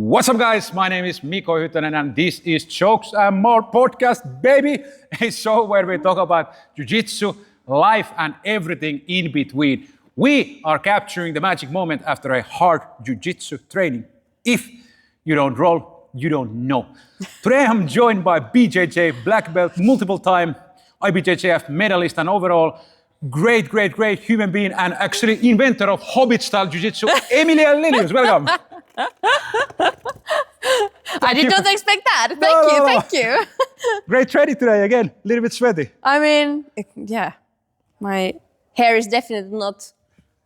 What's up, guys? My name is Miko and this is Jokes and More Podcast, baby. A show where we talk about Jiu-Jitsu, life, and everything in between. We are capturing the magic moment after a hard Jiu-Jitsu training. If you don't roll, you don't know. Today I'm joined by BJJ black belt, multiple time IBJJF medalist, and overall great human being, and actually inventor of Hobbit-style Jiu-Jitsu, Emilia and Lilius. Welcome. I did not expect that. Thank you. Great training today again. A little bit sweaty. I mean, yeah, my hair is definitely not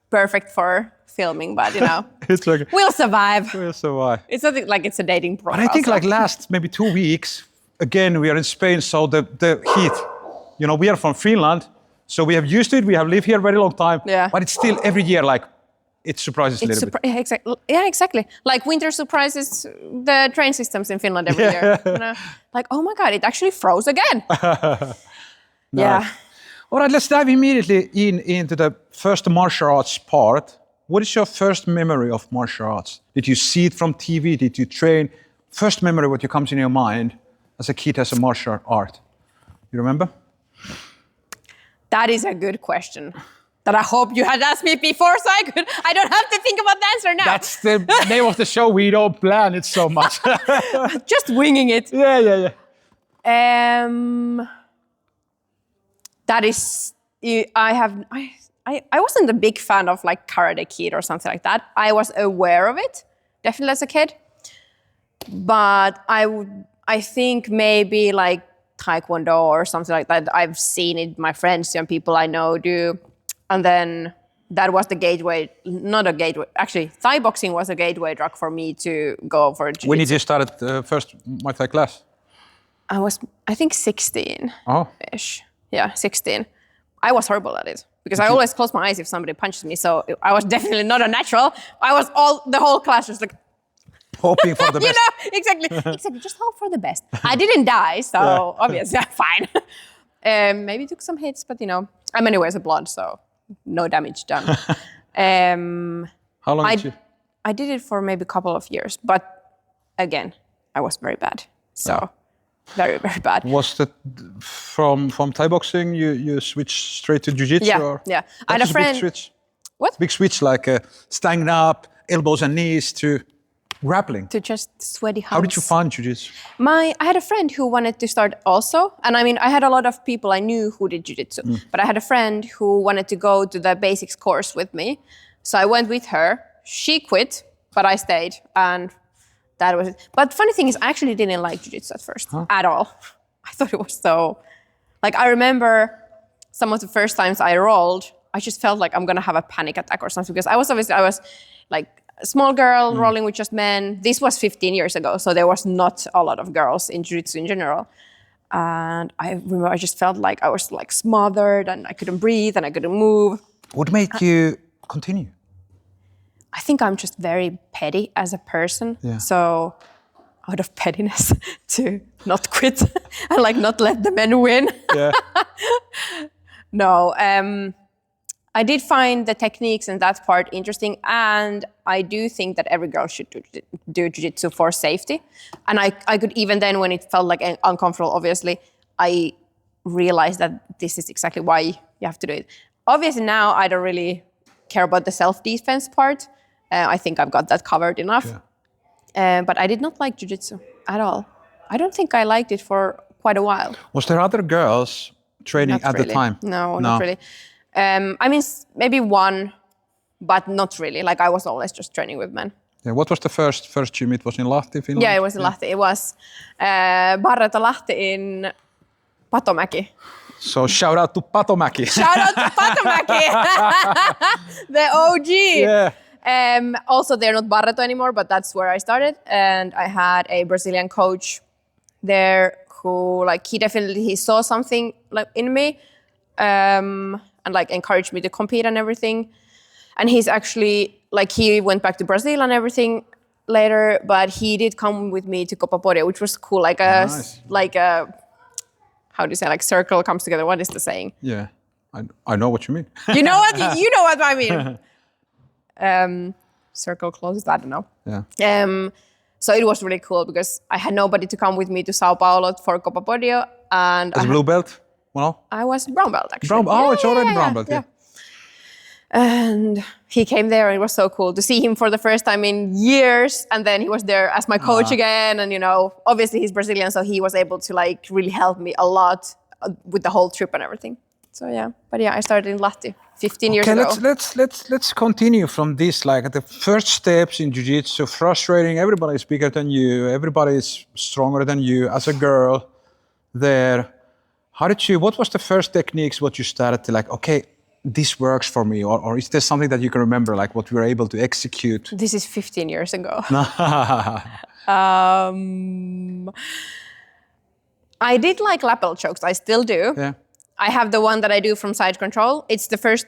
perfect for filming, but you know, It's okay. we'll survive. We'll survive. It's not like it's a dating But profile. I think like last maybe 2 weeks, again, we are in Spain, so the heat, you know, we are from Finland, so we have used it, we have lived here a very long time, Yeah. but it's still every year like, it surprises a little bit. Yeah, exactly. Like winter surprises the train systems in Finland every year. You know? Like, oh my God, it actually froze again. Yeah. All right, let's dive immediately into the first martial arts part. What is your first memory of martial arts? Did you see it from TV? Did you train? First memory, what comes in your mind as a kid as a martial art? You remember? That is a good question. That I hope you had asked me before, so I don't have to think about the answer now. That's the name of the show. We don't plan it so much. Just winging it. Yeah. That is, I wasn't a big fan of like Karate Kid or something like that. I was aware of it, definitely as a kid. But I think maybe like Taekwondo or something like that. I've seen it, my friends and people I know do. And then that was the gateway, not a gateway, actually Thai boxing was a gateway drug for me to go for Jiu-Jitsu. When did you start first Muay Thai class? I was, I think 16-ish. Oh. Yeah, 16. I was horrible at it because I always close my eyes if somebody punches me. So I was definitely not a natural. I was the whole class was like, hoping for the best. You know, exactly, just hope for the best. I didn't die, so obviously I'm fine. Maybe took some hits, but you know, I'm anyways a blonde, so no damage done. How long did you? I did it for maybe a couple of years, but again, I was very bad. So very bad. Was that from Thai boxing? You switched straight to Jiu-Jitsu? Yeah. I had a friend. Big switch. What? Big switch, like standing up, elbows and knees to grappling. To just sweaty hands. How did you find Jiu-Jitsu? I had a friend who wanted to start also. And I mean, I had a lot of people I knew who did Jiu-Jitsu. But I had a friend who wanted to go to the basics course with me. So I went with her. She quit, but I stayed. And that was it. But funny thing is, I actually didn't like Jiu-Jitsu at first, at all. I thought it was so... Like, I remember some of the first times I rolled, I just felt like I'm going to have a panic attack or something. Because I was like, small girl rolling with just men. This was 15 years ago, so there was not a lot of girls in Jiu-Jitsu in general. And I remember I just felt like I was like smothered and I couldn't breathe and I couldn't move. What made you continue? I think I'm just very petty as a person. Yeah. So out of pettiness to not quit and like not let the men win. Yeah. No, I did find the techniques and that part interesting, and I do think that every girl should do Jiu-Jitsu for safety. And I could even then, when it felt like uncomfortable, obviously, I realized that this is exactly why you have to do it. Obviously now I don't really care about the self-defense part. I think I've got that covered enough. Yeah. But I did not like Jiu-Jitsu at all. I don't think I liked it for quite a while. Was there other girls training Not at really. the time? No, not really. I mean, maybe one, but not really. Like I was always just training with men. Yeah. What was the first gym? It was in Lahti, Finland? Yeah, it was in Lahti. It was Barreto Lahti in Patomäki. So shout out to Patomäki. Shout out to Patomäki, the OG. Yeah. Also, they're not Barreto anymore, but that's where I started. And I had a Brazilian coach there who, like, he saw something like in me. And like encouraged me to compete and everything. And he's actually, like, he went back to Brazil and everything later, but he did come with me to Copa Podia, which was cool. Like how do you say, like circle comes together. What is the saying? Yeah, I know what you mean. You know what? You know what I mean. Circle closes, I don't know. Yeah. So it was really cool because I had nobody to come with me to Sao Paulo for Copa Podio. And As a blue belt? Well, I was brown belt actually. brown, oh, it's already brown belt, yeah. And he came there and it was so cool to see him for the first time in years. And then he was there as my coach again. And, you know, obviously he's Brazilian, so he was able to like really help me a lot with the whole trip and everything. So yeah, but yeah, I started in Lahti 15 years ago. Let's continue from this. Like the first steps in jiu-jitsu, frustrating. Everybody is bigger than you. Everybody is stronger than you. As a girl, there, what was the first techniques? What you started to like? Okay, this works for me, or is there something that you can remember, like what we were able to execute? This is 15 years ago. I did like lapel chokes. I still do. Yeah. I have the one that I do from side control. It's the first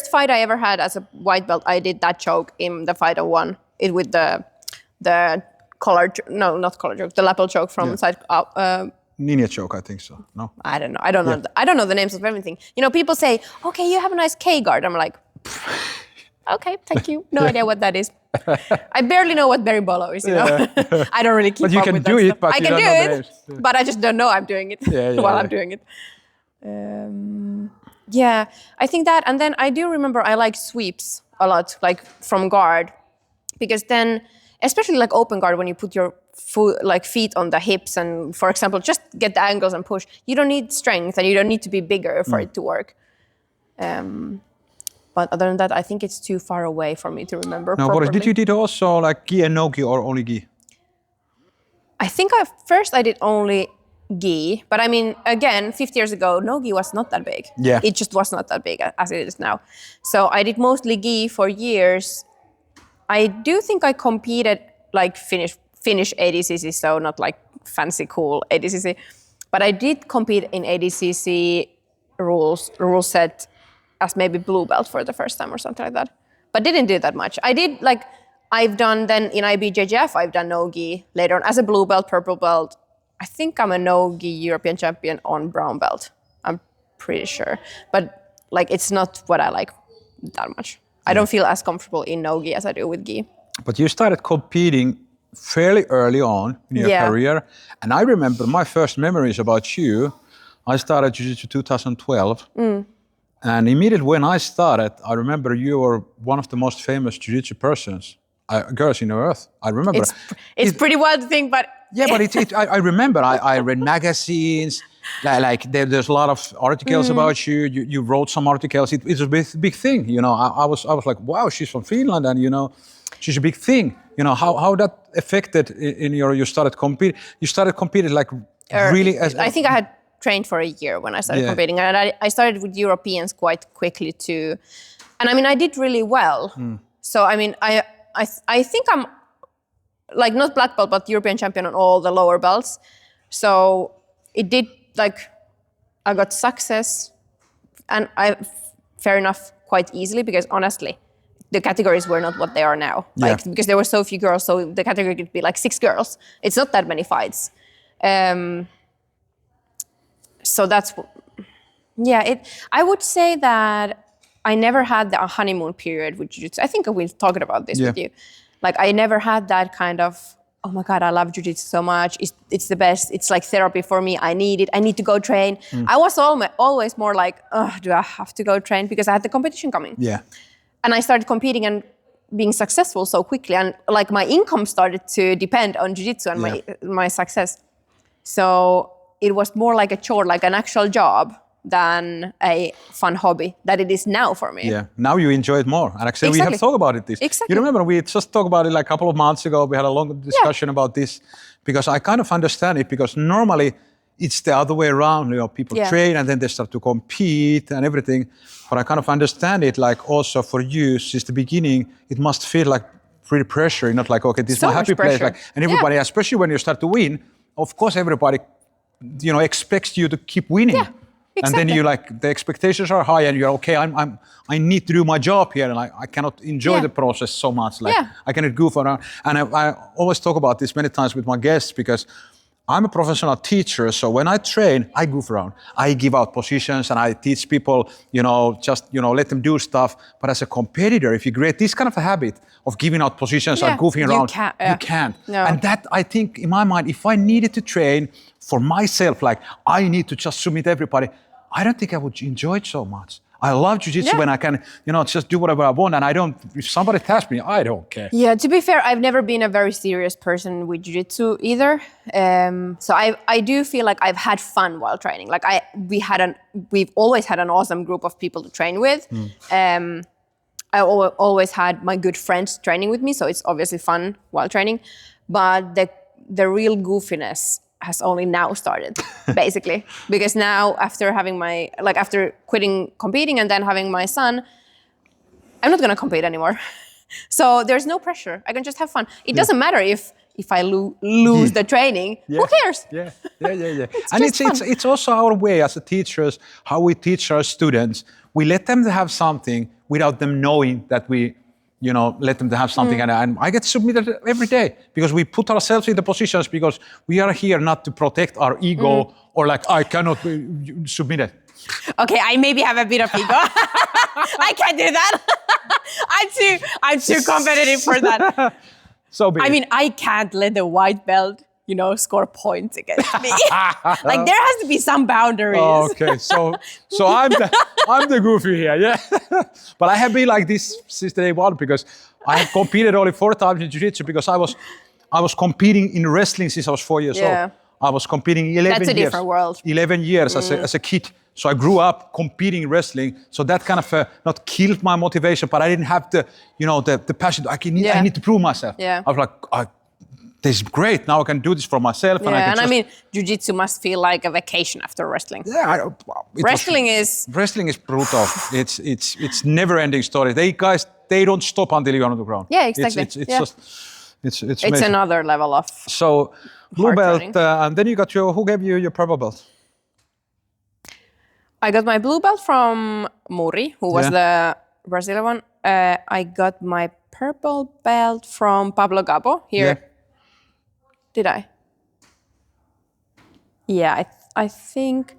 fight I ever had as a white belt. I did that choke in the fight I won it with the collar. No, not collar choke. The lapel choke from side. Ninja choke, I think so. No, I don't know. I don't know the names of everything. You know, people say, "Okay, you have a nice K guard." I'm like, okay, thank you. No idea what that is. I barely know what berimbolo is. You know, I don't really keep but you up can with do that it, stuff. but I you can don't do know the it, names. but I just don't know I'm doing it while I'm doing it. Yeah, I think that, and then I do remember I like sweeps a lot, like from guard, because then, especially like open guard, when you put your feet on the hips and, for example, just get the angles and push. You don't need strength and you don't need to be bigger for it to work. But other than that, I think it's too far away for me to remember properly. Boris, did you did also like gi and no gi or only gi? I think first I did only gi, but I mean, again, 50 years ago, no gi was not that big. Yeah. It just was not that big as it is now. So I did mostly gi for years. I do think I competed like Finnish ADCC, so not like fancy cool ADCC, but I did compete in ADCC rule set as maybe blue belt for the first time or something like that, but didn't do that much. I did like, I've done then in IBJJF, I've done no-gi later on as a blue belt, purple belt. I think I'm a no-gi European champion on brown belt. I'm pretty sure, but like it's not what I like that much. I don't feel as comfortable in no-gi as I do with gi. But you started competing fairly early on in your career. And I remember my first memories about you. I started Jiu-Jitsu 2012. And immediately when I started, I remember you were one of the most famous Jiu-Jitsu girls in the earth. I remember. It's pretty wild to think, but... Yeah, but I remember. I read magazines. Like there's a lot of articles about you. You wrote some articles. It was a big thing. You know, I was like, wow, she's from Finland, and you know, she's a big thing. You know, how that affected in you started competing. You started competing like really. I think I had trained for a year when I started competing, and I started with Europeans quite quickly too. And I mean, I did really well. So I mean, I think I'm like not black belt, but European champion on all the lower belts. So it did like I got success, and fair enough quite easily because honestly, the categories were not what they are now. Like because there were so few girls, so the category could be like 6 girls. It's not that many fights. So that's, I would say that I never had the honeymoon period with Jiu-Jitsu. I think we've talked about this with you. Like I never had that kind of, oh my God, I love Jiu-Jitsu so much. It's the best. It's like therapy for me. I need it. I need to go train. I was always more like, oh, do I have to go train? Because I had the competition coming. Yeah. And I started competing and being successful so quickly. And like my income started to depend on Jiu-Jitsu and my success. So it was more like a chore, like an actual job than a fun hobby that it is now for me. Yeah, now you enjoy it more. And actually we have talked about it. You remember we just talked about it like a couple of months ago. We had a long discussion about this because I kind of understand it because normally it's the other way around. You know, people train and then they start to compete and everything. But I kind of understand it like also for you since the beginning, it must feel like pretty pressure. Not like, okay, this is my happy place. Like, and everybody, especially when you start to win, of course, everybody, you know, expects you to keep winning. Yeah. Exactly. And then you like, the expectations are high and you're okay, I need to do my job here and I cannot enjoy the process so much. Like I cannot goof around. And I always talk about this many times with my guests because I'm a professional teacher, so when I train, I goof around. I give out positions and I teach people, let them do stuff. But as a competitor, if you create this kind of a habit of giving out positions and goofing around, you can't. No. And that, I think, in my mind, if I needed to train for myself, like I need to just submit everybody, I don't think I would enjoy it so much. I love Jiu-Jitsu when I can, just do whatever I want, and if somebody tasks me, I don't care. Yeah, to be fair, I've never been a very serious person with Jiu-Jitsu either. So I do feel like I've had fun while training. Like we've always had an awesome group of people to train with. I always had my good friends training with me, so it's obviously fun while training. But the real goofiness has only now started, basically. Because now, after quitting competing and then having my son, I'm not gonna compete anymore. So there's no pressure. I can just have fun. It doesn't matter if I lose the training. Who cares? Yeah. And it's also our way as teachers, how we teach our students. We let them have something without them knowing that we let them have something. And I get submitted every day because we put ourselves in the positions because we are here not to protect our ego or like, I cannot be submitted. Okay, I maybe have a bit of ego. I can't do that. I'm too competitive for that. So big. I mean, I can't let the white belt, score points against me. Like there has to be some boundaries. Oh, okay, so I'm the goofy here, yeah. But I have been like this since day one because I have competed only 4 times in Jiu-Jitsu because I was competing in wrestling since I was 4 years old. I was competing 11 years. That's a different world. 11 years as a kid. So I grew up competing in wrestling. So that kind of not killed my motivation, but I didn't have the passion. I need to prove myself. Yeah. I was like, this is great. Now I can do this for myself. Yeah, I mean, Jiu-Jitsu must feel like a vacation after wrestling. Yeah, wrestling is brutal. It's never-ending story. They don't stop until you're on the ground. Yeah, exactly. It's amazing. Another level of so blue belt, and then you got who gave you your purple belt? I got my blue belt from Muri, who was the Brazilian one. I got my purple belt from Pablo Gabo here. Yeah. Did I? Yeah, I think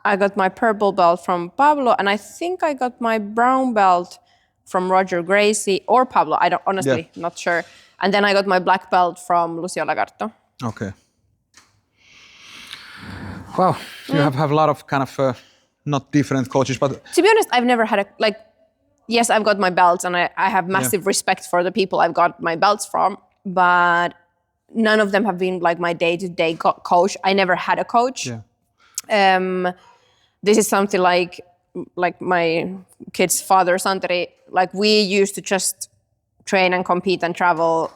I got my purple belt from Pablo, and I think I got my brown belt from Roger Gracie or Pablo. I don't honestly not sure. And then I got my black belt from Lucio Lagarto. Okay. Wow, you have a lot of kind of not different coaches, but to be honest, I've never had yes, I've got my belts, and I have massive respect for the people I've got my belts from, but none of them have been like my day-to-day coach. I never had a coach. Yeah. This is something like my kid's father, Santeri, like we used to just train and compete and travel.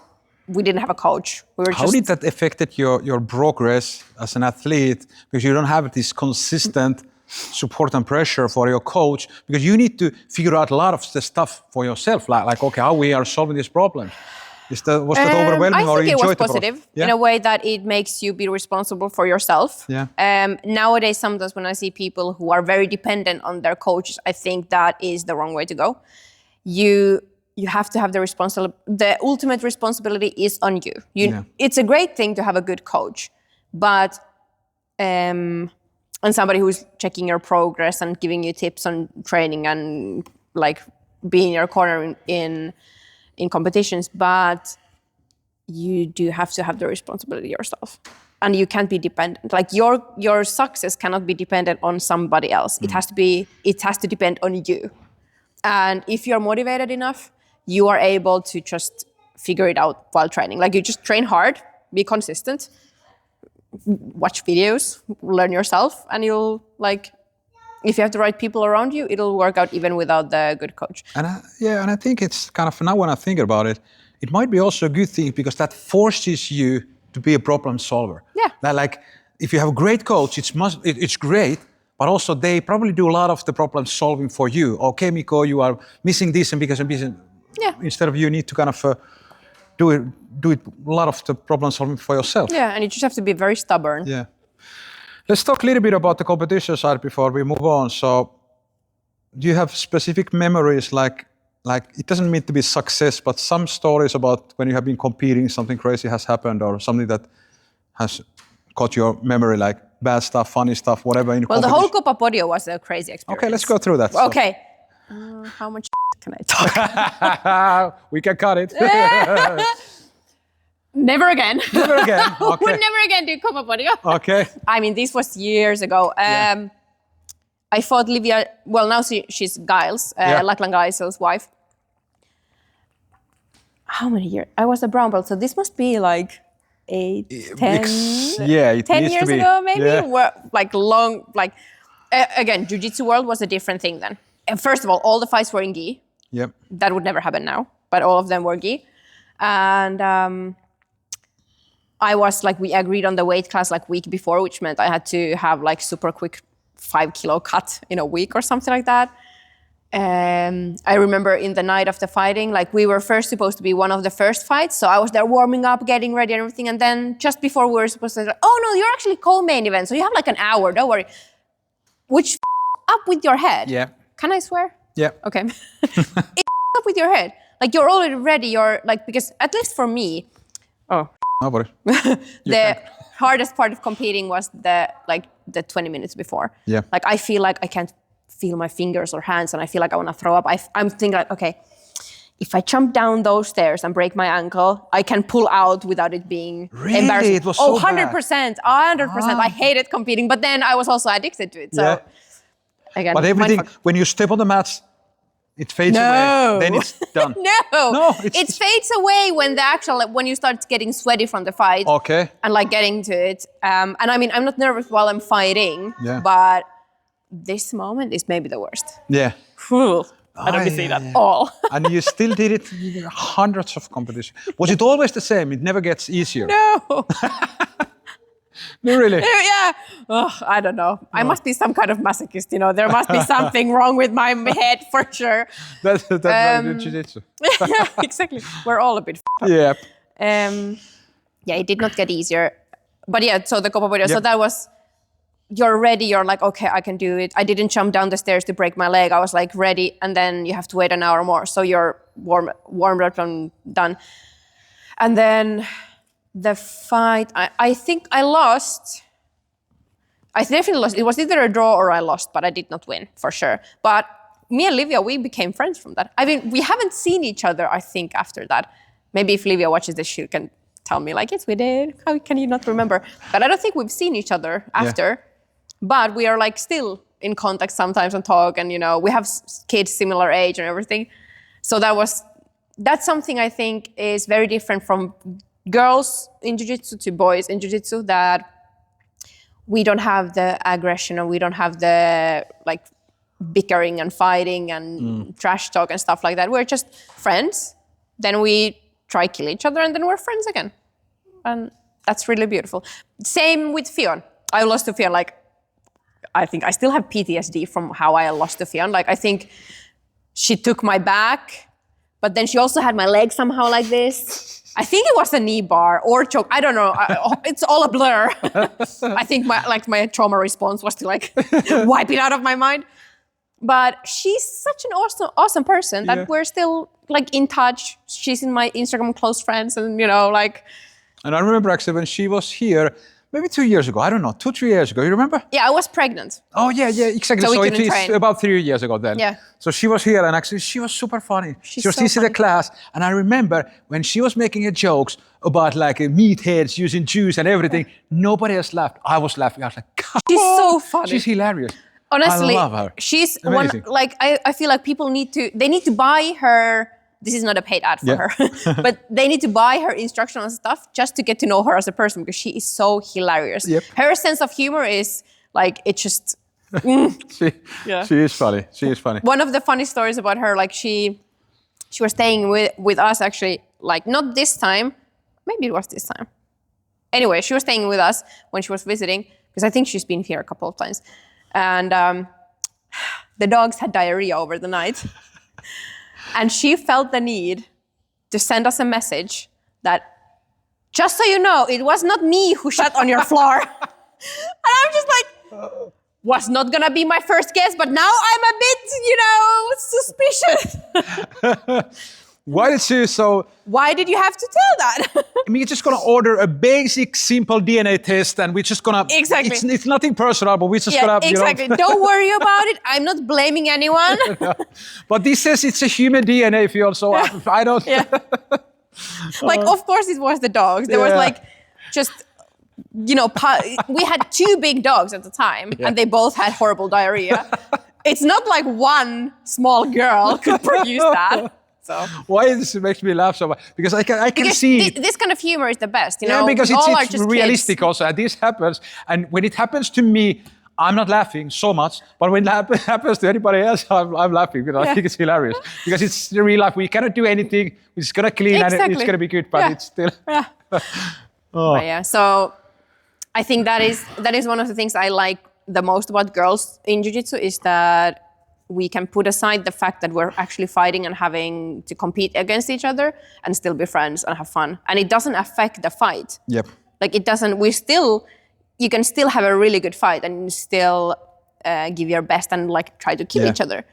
We didn't have a coach. How did that affect your progress as an athlete? Because you don't have this consistent support and pressure for your coach, because you need to figure out a lot of the stuff for yourself, like okay, how we are solving this problem. Was that overwhelming, or you enjoyed it? I think it was positive in a way that it makes you be responsible for yourself. Yeah. Nowadays, sometimes when I see people who are very dependent on their coaches, I think that is the wrong way to go. You have to have the ultimate responsibility is on you. It's a great thing to have a good coach, but and somebody who's checking your progress and giving you tips on training and like being in your corner in competitions, but you do have to have the responsibility yourself, and you can't be dependent. Like your success cannot be dependent on somebody else. It has to depend on you. And if you're motivated enough, you are able to just figure it out while training. Like you just train hard, be consistent, watch videos, learn yourself, and you'll if you have the right people around you, it'll work out even without the good coach. And I think it's kind of, now when I think about it, it might be also a good thing because that forces you to be a problem solver. Yeah. Like if you have a great coach, it's great, but also they probably do a lot of the problem solving for you. Okay, Miko, you are missing this and because I'm missing. Yeah. Instead of you need to kind of do it a lot of the problem solving for yourself. Yeah, and you just have to be very stubborn. Yeah. Let's talk a little bit about the competition side before we move on. So, do you have specific memories, like it doesn't mean to be success, but some stories about when you have been competing, something crazy has happened, or something that has caught your memory, like bad stuff, funny stuff, whatever in Well, the whole Copa Podio was a crazy experience. Okay, let's go through that. Okay. How much can I talk? We can cut it. Never again. Never again. Okay. We'll never again do Copa Podio. Okay. I mean, this was years ago. I fought Livia. Well, now she's Giles, Lachlan Giles' wife. How many years? I was a brown belt, so this must be like 10 years ago, maybe. Yeah. Like long, like again, Jiu-Jitsu world was a different thing then. And first of all the fights were in gi. Yep. That would never happen now, but all of them were gi. And I was like, we agreed on the weight class like week before, which meant I had to have like super quick 5 kilo cut in a week or something like that. I remember in the night of the fighting, like we were first supposed to be one of the first fights. So I was there warming up, getting ready and everything. And then just before we were supposed to say, oh no, you're actually co-main event. So you have like an hour, don't worry. Which up with your head. Yeah. Can I swear? Yeah. Okay. It's up with your head. Like you're already ready. You're like, because at least for me, Nobody. the hardest part of competing was the 20 minutes before. Yeah. Like I feel like I can't feel my fingers or hands and I feel like I want to throw up. I'm thinking like, okay, if I jump down those stairs and break my ankle, I can pull out without it being embarrassing. It was so 100%. 100%. I hated competing, but then I was also addicted to it. So again, but everything, when you step on the mats, it fades away. Then it's done. No, it fades away when the actual, like, when you start getting sweaty from the fight. Okay. And like getting to it. And I mean, I'm not nervous while I'm fighting, but this moment is maybe the worst. Yeah. I don't see that at all. And you still did it in hundreds of competitions. Was it always the same? It never gets easier. No. No, really? Yeah. Oh, I don't know. I must be some kind of masochist, you know. There must be something wrong with my head for sure. That's Jiu-Jitsu. Yeah, exactly. We're all a bit f***ed up. Yeah. It did not get easier. But yeah, so the Copa Podio. So that was, you're ready. You're like, okay, I can do it. I didn't jump down the stairs to break my leg. I was like ready. And then you have to wait an hour more. So you're warmed up and done. And then the fight, I think I lost. I definitely lost. It was either a draw or I lost, but I did not win for sure. But me and Livia, we became friends from that. I mean, we haven't seen each other, I think, after that. Maybe if Livia watches this, she can tell me like, yes, we did. How can you not remember? But I don't think we've seen each other after. Yeah. But we are like still in contact sometimes and talk, and you know, we have kids similar age and everything. So that's something I think is very different from girls in Jiu-Jitsu to boys in Jiu-Jitsu, that we don't have the aggression and we don't have the like bickering and fighting and trash talk and stuff like that. We're just friends. Then we try kill each other and then we're friends again. And that's really beautiful. Same with Fionn. I lost to Fionn, like, I think I still have PTSD from how I lost to Fionn. Like, I think she took my back, but then she also had my leg somehow like this. I think it was a knee bar or choke. I don't know. It's all a blur. I think my trauma response was to like wipe it out of my mind. But she's such an awesome person that we're still like in touch. She's in my Instagram close friends, and you know, like. And I remember actually when she was here, maybe 2 years ago. I don't know, 2-3 years ago. You remember? Yeah, I was pregnant. Oh yeah, exactly. So it is about 3 years ago then. Yeah. So she was here, and actually she was super funny. She was so teaching the class, and I remember when she was making her jokes about like meatheads using juice and everything. Nobody else laughed. I was laughing. I was like, come she's on. So funny. She's hilarious. Honestly, I love her. She's amazing. One, like I feel like people need to buy her. This is not a paid ad for her, but they need to buy her instructional stuff just to get to know her as a person, because she is so hilarious. Yep. Her sense of humor is like, it just. She is funny. She is funny. One of the funny stories about her, like she was staying with us actually, like not this time, maybe it was this time. Anyway, she was staying with us when she was visiting, because I think she's been here a couple of times. And the dogs had diarrhea over the night. And she felt the need to send us a message that, just so you know, it was not me who shat on your floor. And I'm just like, was not gonna be my first guess, but now I'm a bit, suspicious. Why did you so? Why did you have to tell that? I mean, you're just gonna order a basic, simple DNA test, and we're just gonna. Exactly. It's nothing personal, but we're just gonna. Exactly. Don't worry about it. I'm not blaming anyone. But this says it's a human DNA field, so I don't. Yeah. Like, of course, it was the dogs. There was like, just, we had 2 big dogs at the time, and they both had horrible diarrhea. It's not like one small girl could produce that. So. Why this makes me laugh so much? Because I can see this kind of humor is the best, Yeah, because it's realistic kids. also. And this happens, and when it happens to me, I'm not laughing so much. But when it happens to anybody else, I'm laughing because I think it's hilarious. Because it's the real life. We cannot do anything. We're just gonna clean and it's gonna be good. But it's still. Yeah. But yeah. So I think that is one of the things I like the most about girls in Jiu-Jitsu is that we can put aside the fact that we're actually fighting and having to compete against each other and still be friends and have fun. And it doesn't affect the fight. Yep. Like it doesn't, you can still have a really good fight and still give your best and like try to kill each other.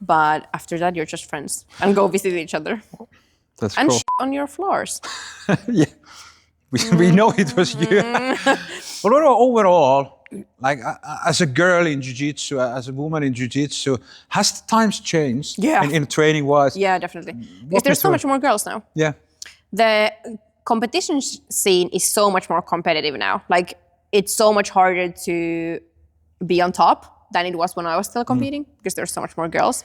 But after that, you're just friends and go visit each other. That's and cool. on your floors. Yeah. We know it was you. But overall, like as a girl in Jiu-Jitsu, as a woman in Jiu-Jitsu, has the times changed in training wise? Yeah, definitely. Because there's so much more girls now. Yeah. The competition scene is so much more competitive now. Like it's so much harder to be on top than it was when I was still competing because there's so much more girls.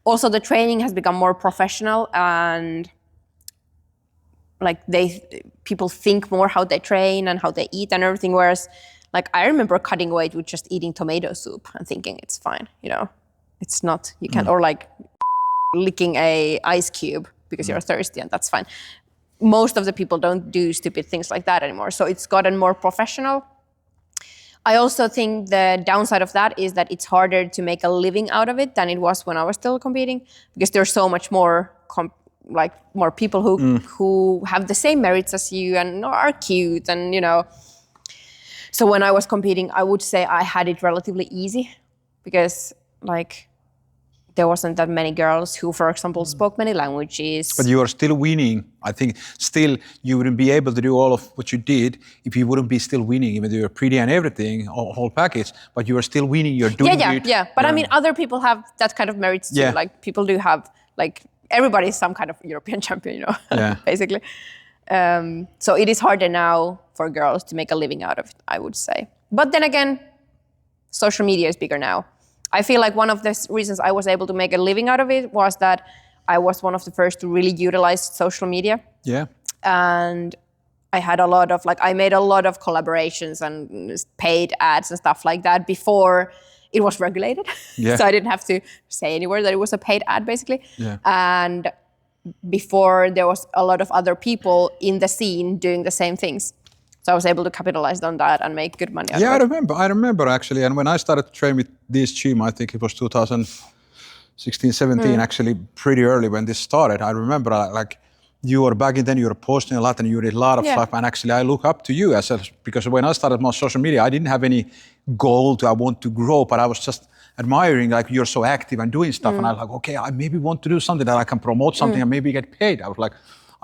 Also, the training has become more professional and like people think more how they train and how they eat and everything. Whereas, like I remember cutting weight with just eating tomato soup and thinking it's fine, it's not. You can't or like licking a ice cube because you're thirsty and that's fine. Most of the people don't do stupid things like that anymore. So it's gotten more professional. I also think the downside of that is that it's harder to make a living out of it than it was when I was still competing because there's so much more more people who have the same merits as you and are cute and So when I was competing, I would say I had it relatively easy because like there wasn't that many girls who, for example, spoke many languages. But you are still winning. I think still you wouldn't be able to do all of what you did if you wouldn't be still winning, even though you're pretty and everything, whole package, but you are still winning, you're doing good. Yeah. But I mean, other people have that kind of merits too. Like people do have, like everybody's some kind of European champion, basically. So it is harder now for girls to make a living out of it, I would say. But then again, social media is bigger now. I feel like one of the reasons I was able to make a living out of it was that I was one of the first to really utilize social media. Yeah. And I had I made a lot of collaborations and paid ads and stuff like that before it was regulated. Yeah. So I didn't have to say anywhere that it was a paid ad, basically. Yeah. And before there was a lot of other people in the scene doing the same things. So I was able to capitalize on that and make good money out of it. I remember actually. And when I started to train with this gym, I think it was 2016, 17, actually pretty early when this started. I remember like you were back then, you were posting a lot and you did a lot of stuff. And actually I look up to you because when I started my social media, I didn't have any goal I want to grow, but I was just admiring like you're so active and doing stuff. And I was like, okay, I maybe want to do something that I can promote something and maybe get paid. I was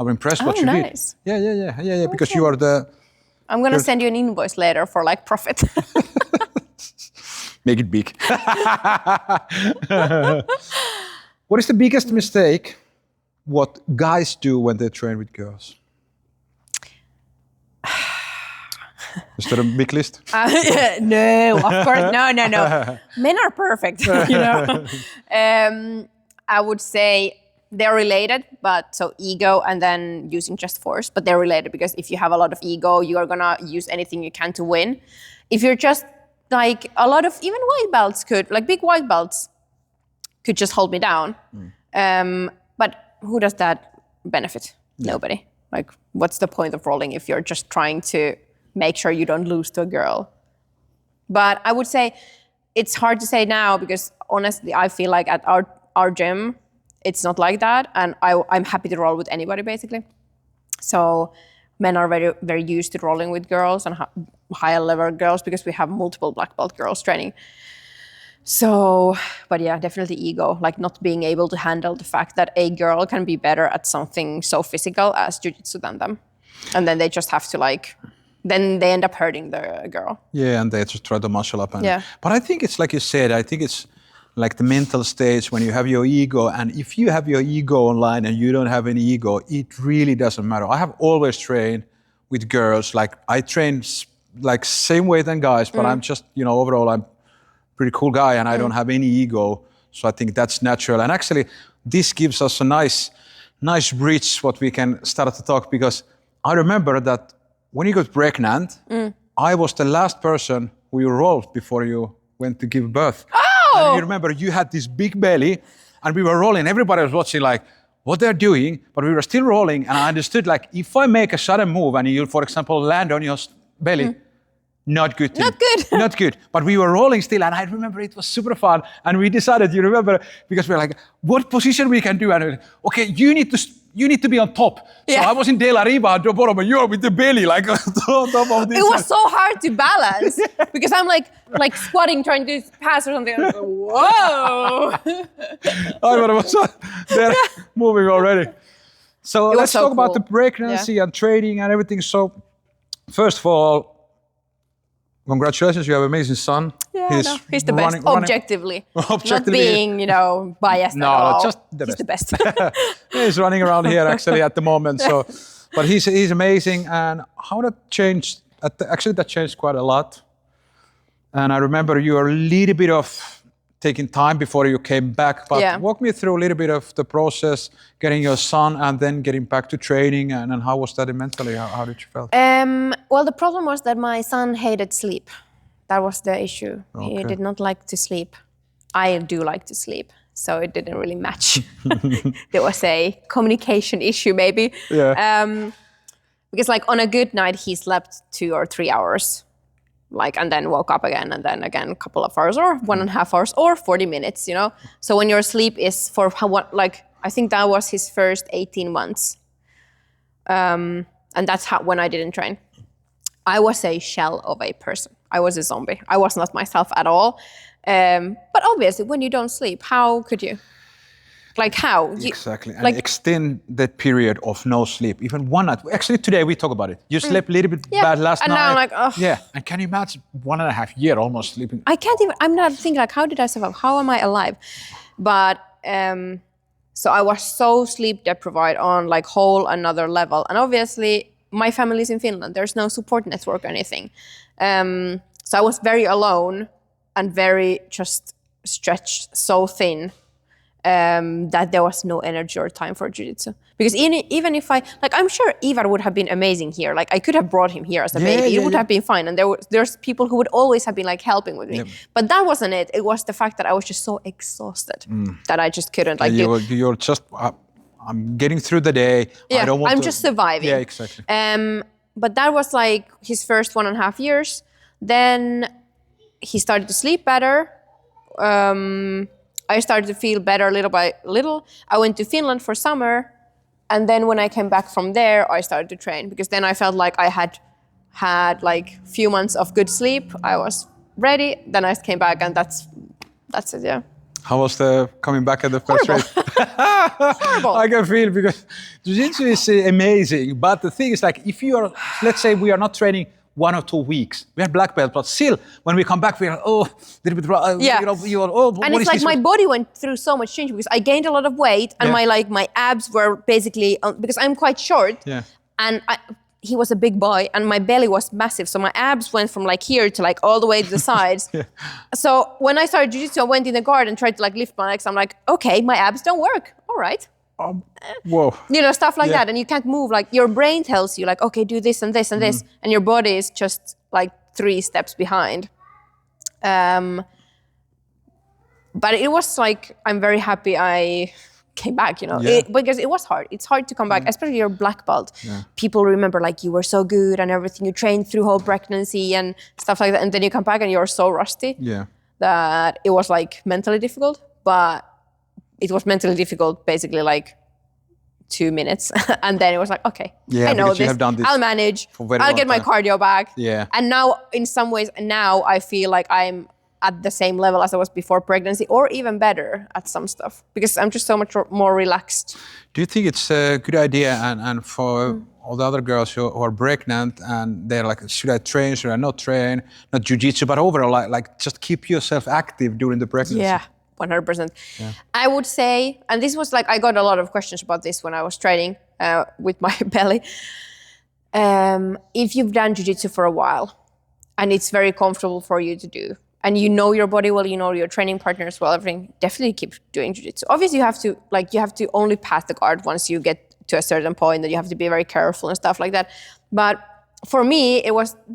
impressed what you did. Yeah, because you are I'm going to send you an invoice later for like profit. Make it big. What is the biggest mistake what guys do when they train with girls? Is there a big list? No, of course, no. Men are perfect, I would say they're related, but so ego and then using just force, but they're related because if you have a lot of ego, you are gonna use anything you can to win. If you're just like a lot of even white belts big white belts could just hold me down. But who does that benefit? Yeah. Nobody. Like what's the point of rolling if you're just trying to make sure you don't lose to a girl? But I would say it's hard to say now because honestly, I feel like at our gym, it's not like that, and I'm happy to roll with anybody, basically. So men are very, very used to rolling with girls and higher level girls because we have multiple black belt girls training. So, but yeah, definitely ego, like not being able to handle the fact that a girl can be better at something so physical as jiu-jitsu than them. And then they just have to then they end up hurting the girl. Yeah, and they just try to muscle up. Yeah. But I think it's like you said, I think it's like the mental stage when you have your ego, and if you have your ego online and you don't have any ego, it really doesn't matter. I have always trained with girls, like I train like same way than guys, but I'm just, overall I'm pretty cool guy and I don't have any ego. So I think that's natural. And actually this gives us a nice bridge what we can start to talk, because I remember that when you got pregnant, I was the last person who you rolled before you went to give birth. Oh! And you remember you had this big belly and we were rolling. Everybody was watching like what they're doing, but we were still rolling. And I understood like if I make a sudden move and you, for example, land on your belly, not good. Not good. Not good. But we were rolling still, and I remember it was super fun. And we decided, you remember, because we were like, what position we can do? And we were like, okay, you need to be on top. Yeah. So I was in De La Riva at the bottom, and you're with the belly like on top of this. It was so hard to balance because I'm like squatting, trying to pass or something. I'm like, whoa! I was there moving already. So let's so talk about cool. the pregnancy and training and everything. So first of all, congratulations, you have an amazing son. Yeah, he's the best, objectively. Not being, biased at all. No, just the he's best. the best. He's running around here actually at the moment. So, but he's amazing. And how that changed? Actually, that changed quite a lot. And I remember you were a little bit of taking time before you came back. But walk me through a little bit of the process, getting your son and then getting back to training. And how was that mentally? How did you feel? Well, the problem was that my son hated sleep. That was the issue. Okay. He did not like to sleep. I do like to sleep, so it didn't really match. There was a communication issue maybe. Yeah. Because like on a good night, he slept 2 or 3 hours. And then woke up again, and then again a couple of hours, or 1.5 hours, or 40 minutes, So when your sleep is for I think that was his first 18 months. And that's when I didn't train. I was a shell of a person. I was a zombie. I was not myself at all. But obviously, when you don't sleep, how could you? How? Exactly. And extend that period of no sleep, even one night. Actually, today we talk about it. You slept a little bit bad last night. And now I'm like, oh. Yeah. And can you imagine 1.5 years almost sleeping? I can't even, I'm not thinking how did I survive? How am I alive? But, so I was so sleep deprived on whole another level. And obviously, my family is in Finland. There's no support network or anything. So I was very alone and very just stretched so thin. That there was no energy or time for jiu-jitsu. Because even if I'm sure Ivar would have been amazing here. I could have brought him here as a baby. It would have been fine. And there's people who would always have been helping with me. Yeah. But that wasn't it. It was the fact that I was just so exhausted that I just couldn't You're just, I'm getting through the day. Yeah, I don't want I'm just surviving. Yeah, exactly. But that was his first 1.5 years. Then he started to sleep better. I started to feel better little by little. I went to Finland for summer. And then when I came back from there, I started to train. Because then I felt like I had few months of good sleep. I was ready. Then I came back, and that's it, yeah. How was the coming back at the first race? Horrible. I can feel, because jiu-jitsu is amazing. But the thing is, if you are, let's say we are not training 1 or 2 weeks. We had black belt, but still, when we come back, we are, little bit, and it's my body went through so much change because I gained a lot of weight, and my abs were basically, because I'm quite short, and he was a big boy, and my belly was massive, so my abs went from here to all the way to the sides. So when I started jiu-jitsu, I went in the garden, tried to lift my legs. I'm like, okay, my abs don't work. All right. Whoa. Stuff like that, and you can't move. Your brain tells you okay, do this and this and this, and your body is just 3 steps behind. But it was I'm very happy I came back, because it was hard. It's hard to come back, especially your black belt. Yeah. People remember you were so good and everything. You trained through whole pregnancy and stuff like that, and then you come back and you're so rusty. Yeah. That it was mentally difficult, but it was mentally difficult basically 2 minutes. And then it was okay, I know this. I'll manage. I'll get my cardio back. Yeah. And now in some ways, I feel at the same level as I was before pregnancy, or even better at some stuff, because I'm just so much more relaxed. Do you think it's a good idea, and for all the other girls who are pregnant and they're like, should I train, should I not train, not jiu-jitsu, but overall, like just keep yourself active during the pregnancy? Yeah, 100%. Yeah. I would say, and this was like, I got a lot of questions about this when I was training with my belly. If you've done jiu-jitsu for a while and it's very comfortable for you to do, and you know your body well, you know your training partners well, everything, definitely keep doing jiu-jitsu. Obviously, you have to only pass the guard once you get to a certain point, that you have to be very careful and stuff like that. But for me,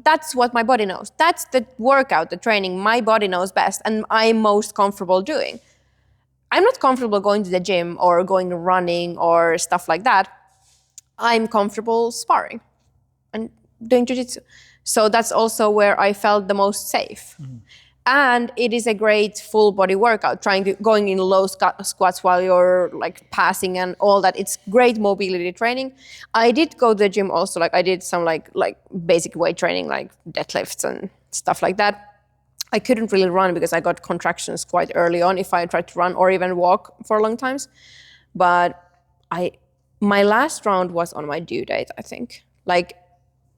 that's what my body knows. That's the workout, the training my body knows best, and I'm most comfortable doing. I'm not comfortable going to the gym or going running or stuff like that. I'm comfortable sparring and doing jiu-jitsu. So that's also where I felt the most safe. Mm-hmm. And it is a great full body workout, going in low squats while you're like passing and all that. It's great mobility training. I did go to the gym also, like I did some like basic weight training, like deadlifts and stuff like that. I couldn't really run because I got contractions quite early on if I tried to run or even walk for long times. But my last round was on my due date, I think. Like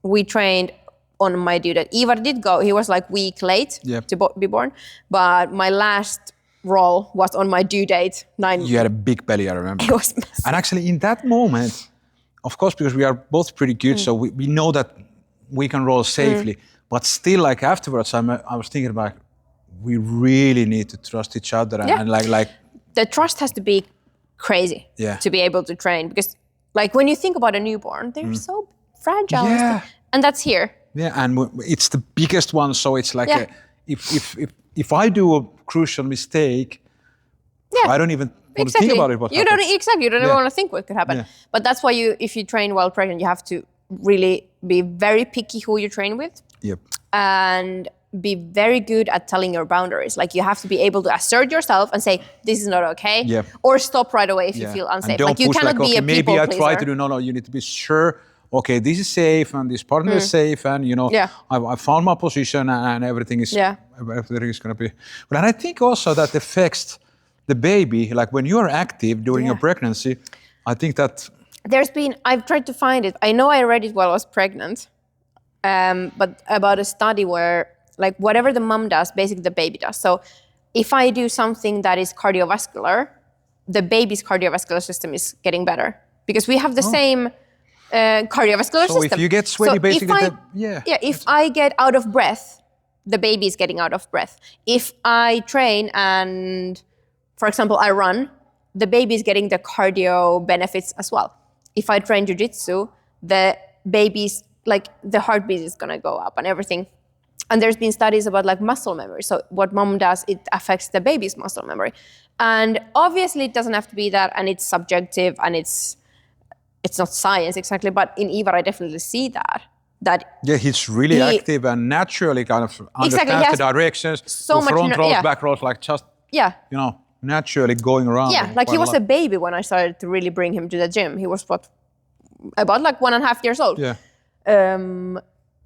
we trained on my due date. Ivar did go, he was like week late to be born, but my last roll was on my due date. You had a big belly, I remember. It was massive. And actually in that moment, of course, because we are both pretty good, so we know that we can roll safely, but still like afterwards, I was thinking about, we really need to trust each other and like the trust has to be crazy to be able to train, because like when you think about a newborn, they're so fragile and that's here. Yeah, and it's the biggest one, so it's like if I do a crucial mistake, I don't even want to think about it. You don't even want to think what could happen. Yeah. But that's why if you train while pregnant, you have to really be very picky who you train with. Yep. And be very good at telling your boundaries. Like you have to be able to assert yourself and say, this is not okay, or stop right away if you feel unsafe. And don't like you push, cannot be a people pleaser. Maybe I try to do, no, you need to be sure, okay, this is safe and this partner is safe and, you know, I found my position and everything is going to be. But I think also that affects the baby, like when you're active during your pregnancy, I think that... I've tried to find it. I know I read it while I was pregnant, but about a study where like whatever the mom does, basically the baby does. So if I do something that is cardiovascular, the baby's cardiovascular system is getting better because we have the same... cardiovascular system. So if you get sweaty, basically, if I get out of breath, the baby is getting out of breath. If I train and, for example, I run, the baby is getting the cardio benefits as well. If I train jiu-jitsu, the baby's, like, the heartbeat is gonna go up and everything. And there's been studies about like muscle memory. So what mom does, it affects the baby's muscle memory. And obviously it doesn't have to be that, and it's subjective and it's not science exactly, but in Ivar I definitely see that. Yeah, he's really active and naturally kind of understands the directions, so much front rolls, back rolls, like just, you know, naturally going around. Yeah, like he was a baby when I started to really bring him to the gym. He was about like 1.5 years old. Yeah.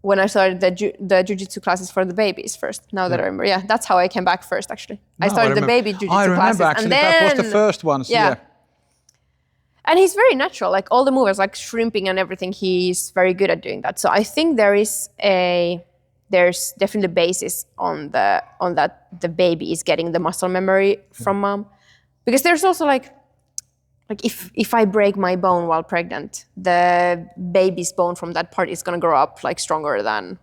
When I started the jiu-jitsu classes for the babies first, now that I remember. Yeah, that's how I came back first actually. I started the baby jiu-jitsu classes. I remember actually, that was the first ones. Yeah. And he's very natural, like all the movers, like shrimping and everything, he's very good at doing that. So I think there's definitely a basis on that the baby is getting the muscle memory from mom. Because there's also like if I break my bone while pregnant, the baby's bone from that part is gonna grow up like stronger than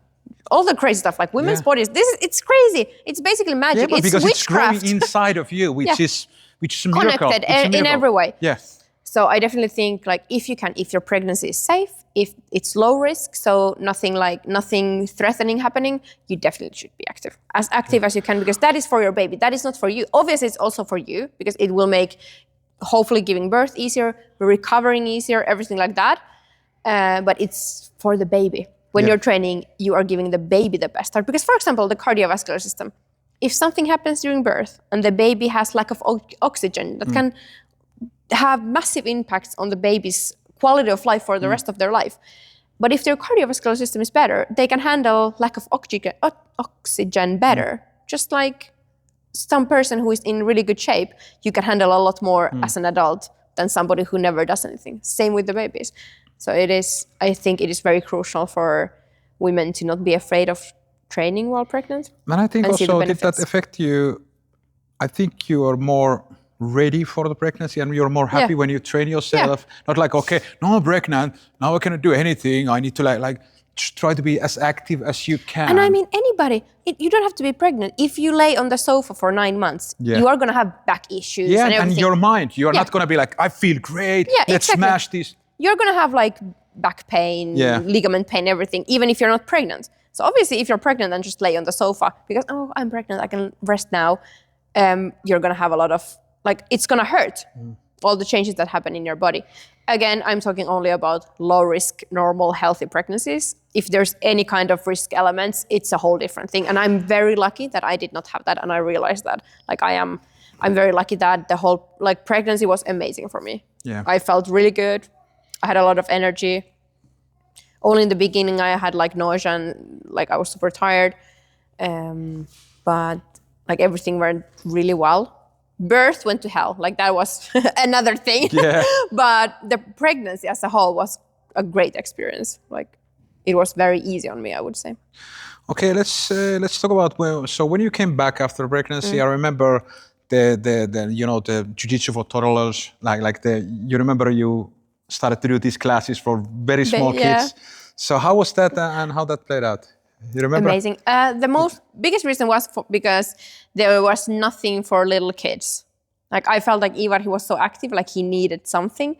all the crazy stuff, like women's bodies. It's crazy. It's basically magic. Yeah, but it's because witchcraft. It's growing inside of you, which is a miracle. Connected in every way. Yes. So I definitely think like if your pregnancy is safe, if it's low risk, so nothing threatening happening, you definitely should be active. As active as you can, because that is for your baby. That is not for you. Obviously, it's also for you because it will make hopefully giving birth easier, recovering easier, everything like that. But it's for the baby. When you're training, you are giving the baby the best start. Because for example, the cardiovascular system, if something happens during birth and the baby has lack of oxygen, that can have massive impacts on the baby's quality of life for the rest of their life. But if their cardiovascular system is better, they can handle lack of oxygen better. just like some person who is in really good shape, you can handle a lot more as an adult than somebody who never does anything. Same with the babies. So I think it is very crucial for women to not be afraid of training while pregnant. And I think and see the also, did that benefits. affect you? I think you are more ready for the pregnancy and you're more happy when you train yourself. Not like, okay, now I'm pregnant, now I cannot do anything. I need to like try to be as active as you can. And I mean, anybody, you don't have to be pregnant. If you lay on the sofa for 9 months, you are going to have back issues and everything. And your mind, you're not going to be like, I feel great, let's smash this. You're going to have like back pain, ligament pain, everything, even if you're not pregnant. So obviously, if you're pregnant and just lay on the sofa because, oh, I'm pregnant, I can rest now, you're going to have a lot of, like, it's going to hurt, all the changes that happen in your body. Again, I'm talking only about low risk, normal, healthy pregnancies. If there's any kind of risk elements, it's a whole different thing. And I'm very lucky that I did not have that. And I realized that, like, I'm very lucky that the whole, like, pregnancy was amazing for me. Yeah. I felt really good. I had a lot of energy. Only in the beginning, I had like nausea and like I was super tired. But like everything went really well. Birth went to hell. Like that was another thing. Yeah. But the pregnancy as a whole was a great experience. Like it was very easy on me, I would say. Okay, let's talk about when you came back after pregnancy. I remember the Jiu-Jitsu for toddlers. You remember you started to do these classes for very small kids. So how was that and how that played out? You remember? Amazing. The biggest reason was because there was nothing for little kids. Like I felt like Ivar, he was so active, like he needed something.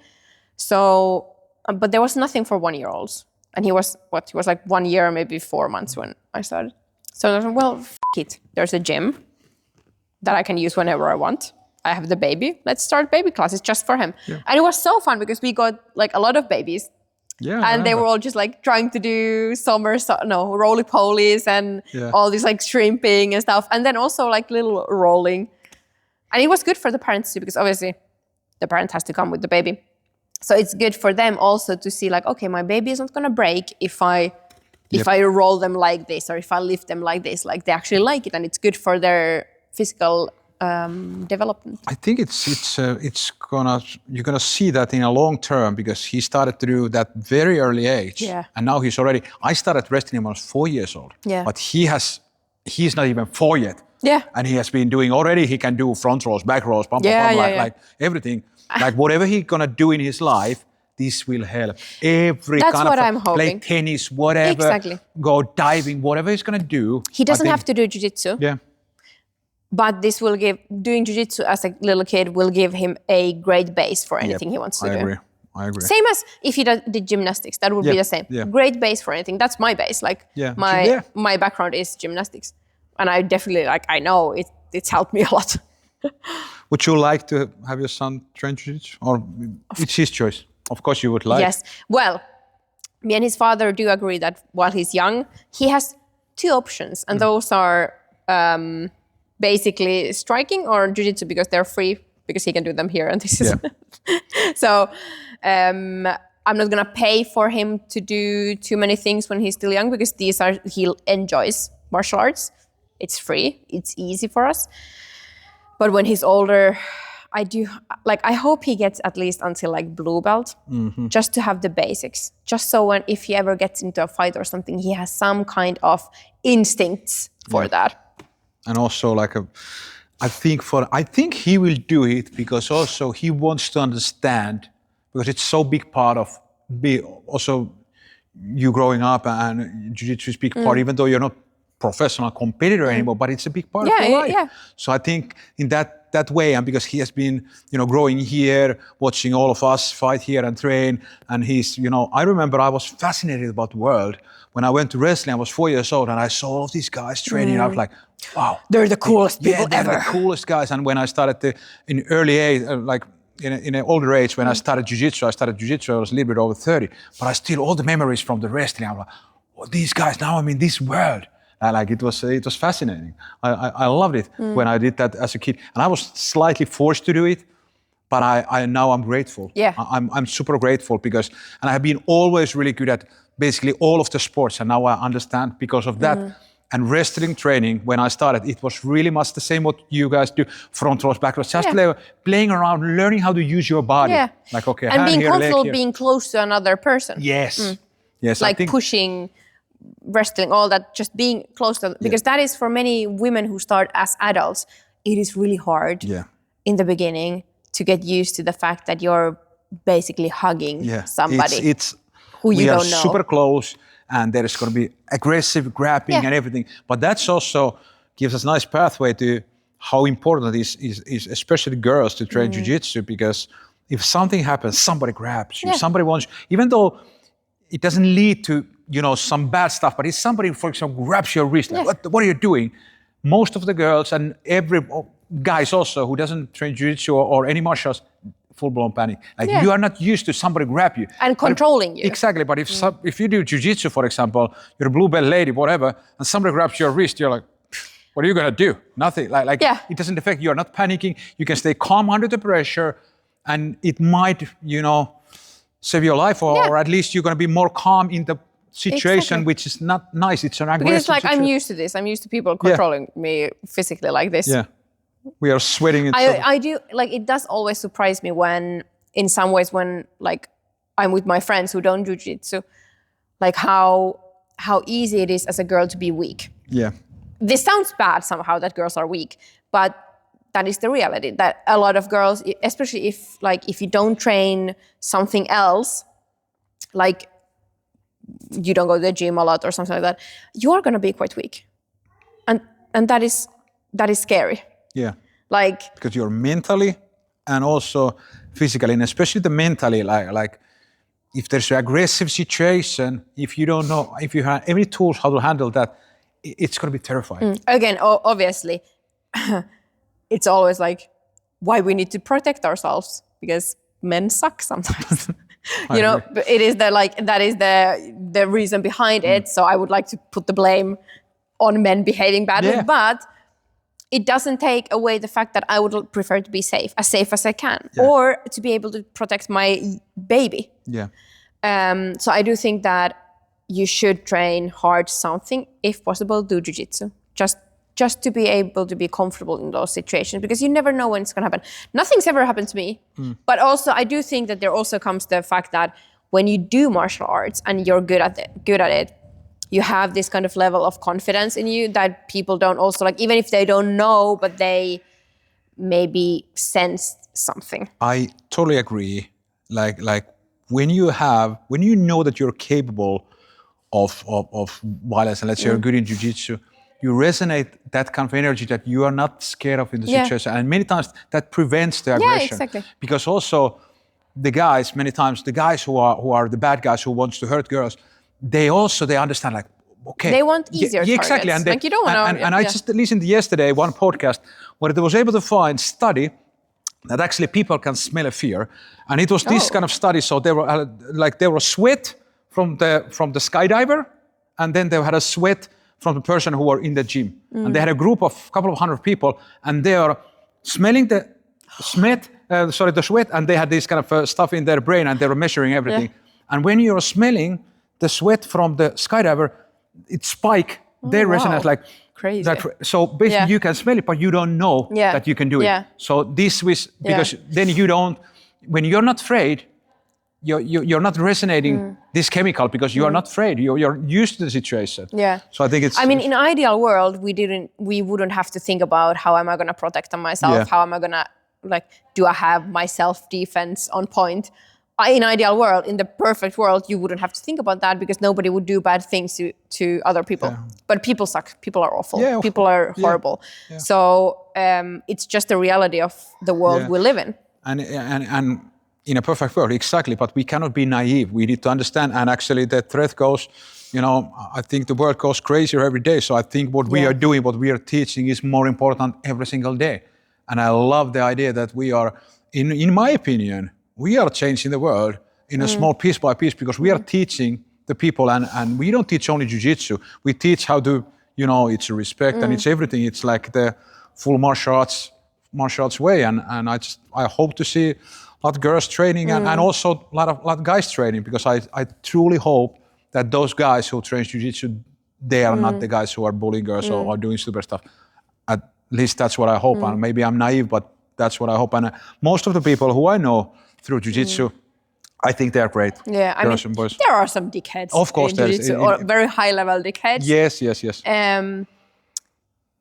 So, but there was nothing for 1-year-olds. And he was like 1 year, maybe 4 months when I started. So I was like, well, it. There's a gym that I can use whenever I want. I have the baby. Let's start baby classes just for him. Yeah. And it was so fun because we got like a lot of babies. Yeah, and they were all just like trying to do roly-polies and all this like shrimping and stuff. And then also like little rolling. And it was good for the parents too, because obviously the parent has to come with the baby. So it's good for them also to see like, okay, my baby is not going to break if I roll them like this or if I lift them like this. Like they actually like it and it's good for their physical development. I think you're gonna see that in a long term because he started to do that very early age. Yeah. And now I started wrestling him when I was 4 years old. Yeah. But he's not even 4 yet. Yeah. And he has been doing already, he can do front rolls, back rolls, like everything. Like whatever he's gonna do in his life, this will help. That's what I'm hoping. Play tennis, whatever. Exactly. Go diving, whatever he's gonna do. He doesn't have to do jiu-jitsu. Yeah. But this will doing jiu-jitsu as a little kid will give him a great base for anything he wants to do. I agree. Same as if he did gymnastics, that would be the same. Yeah. Great base for anything. That's my base. Like my background is gymnastics. And I definitely I know it's helped me a lot. Would you like to have your son train jiu-jitsu? Or it's his choice? Of course you would like. Yes. Well, me and his father do agree that while he's young, he has 2 options. And those are basically striking or jiu-jitsu because they're free, because he can do them here. And this is... So I'm not going to pay for him to do too many things when he's still young because he enjoys martial arts. It's free. It's easy for us. But when he's older, I hope he gets at least until like blue belt, just to have the basics. Just so if he ever gets into a fight or something, he has some kind of instincts for that. And also I think he will do it because also he wants to understand, because it's so big part of also you growing up and jiu-jitsu is a big part, even though you're not professional competitor anymore, but it's a big part of your life. Yeah. So I think in that way, and because he has been, growing here, watching all of us fight here and train, and he's, I remember I was fascinated about the world. When I went to wrestling, I was 4 years old, and I saw all of these guys training. I was like, wow. They're the coolest people they're ever. The coolest guys. And when I started in early age, in an older age, when I started jiu-jitsu, I was a little bit over 30, but I still, all the memories from the wrestling, I'm like, oh, these guys, now I'm in this world. It was fascinating. I loved it when I did that as a kid, and I was slightly forced to do it, but now I'm grateful. Yeah, I'm super grateful because, and I have been always really good at basically all of the sports, and now I understand because of that. And wrestling training, when I started, it was really much the same what you guys do, front rows, back rows, just playing around, learning how to use your body. Yeah. Like, okay, and hand being here, leg comfortable here. being close to another person. Yes. Yes, I Like think, pushing, wrestling, all that, just being close to, because that is for many women who start as adults, it is really hard in the beginning to get used to the fact that you're basically hugging somebody who you don't know. We are super close, and there is going to be aggressive grabbing and everything. But that's also gives us a nice pathway to how important it is especially girls to train jiu-jitsu, because if something happens, somebody grabs you, somebody wants you, even though it doesn't lead to, some bad stuff, but if somebody, for example, grabs your wrist, like, what are you doing? Most of the girls and every guys also who doesn't train jiu-jitsu or any martial arts, full-blown panic. Like you are not used to somebody grab you. And controlling you. Exactly, but if you do jiu-jitsu, for example, you're a blue belt lady, whatever, and somebody grabs your wrist, you're like, what are you gonna do? Nothing. Like it doesn't affect you. You're not panicking. You can stay calm under the pressure, and it might, save your life, or at least you're gonna be more calm in the situation, which is not nice. It's an aggressive because it's like, situation. I'm used to this. I'm used to people controlling me physically like this. Yeah. We are sweating. I do, like, it does always surprise me when, in some ways, when like I'm with my friends who don't do jiu-jitsu, like how easy it is as a girl to be weak. Yeah. This sounds bad somehow that girls are weak, but that is the reality, that a lot of girls, especially if you don't train something else, like you don't go to the gym a lot or something like that, you are going to be quite weak. And that is scary. Yeah. Like, because you're mentally and also physically, and especially the mentally, like if there's an aggressive situation, if you don't know, if you have any tools how to handle that, it's going to be terrifying. Again, obviously, it's always like why we need to protect ourselves, because men suck sometimes. But it is that is the reason behind it. So I would like to put the blame on men behaving badly, but it doesn't take away the fact that I would prefer to be safe as I can, or to be able to protect my baby. Yeah. So I do think that you should train hard something, if possible, do jiu-jitsu. Just to be able to be comfortable in those situations, because you never know when it's going to happen. Nothing's ever happened to me, but also I do think that there also comes the fact that when you do martial arts and you're good at it, you have this kind of level of confidence in you that people don't also, like, even if they don't know, but they maybe sense something. I totally agree. Like when you know that you're capable of violence, and let's say you're good in jiu-jitsu, you resonate that kind of energy that you are not scared of in the situation. And many times that prevents the aggression. Yeah, exactly. Because also many times the guys who are the bad guys who wants to hurt girls, they understand, like, okay. They want easier targets. Exactly. And like, you don't want to... And I just listened yesterday one podcast where they was able to find study that actually people can smell a fear. And it was this kind of study. So there were sweat from the skydiver, and then they had a sweat from the person who were in the gym. And they had a group of couple of hundred people, and they are smelling the sweat, and they had this kind of stuff in their brain, and they were measuring everything. Yeah. And when you're smelling the sweat from the skydiver, it spike their resonance, like crazy. So basically you can smell it, but you don't know that you can do it. So this was, because then you don't, when you're not afraid, you're not resonating this chemical, because you are not afraid. You're used to the situation. Yeah. So I think it's... I mean, in ideal world, we wouldn't have to think about how am I going to protect myself? Yeah. How am I going to, do I have my self-defense on point? In ideal world, in the perfect world, you wouldn't have to think about that, because nobody would do bad things to other people. Yeah. But people suck. People are awful. Yeah, people are horrible. Yeah. Yeah. So it's just the reality of the world we live in. And in a perfect world, exactly. But we cannot be naive. We need to understand. And actually, the threat goes. I think the world goes crazier every day. So I think what we are doing, what we are teaching, is more important every single day. And I love the idea that we are, in my opinion, we are changing the world in a small piece by piece, because we are teaching the people, and we don't teach only jiu-jitsu. We teach how to, it's respect and it's everything. It's like the full martial arts way. And I hope to see a lot of girls training and also a lot of guys training, because I truly hope that those guys who train jiu-jitsu they are not the guys who are bullying girls or doing stupid stuff. At least that's what I hope. And maybe I'm naive, but that's what I hope. And most of the people who I know through Jiu-Jitsu, I think they are great. Yeah, I girls mean, and boys. there are some dickheads. Of course, in there is. Jiu-Jitsu, or very high-level dickheads. Yes.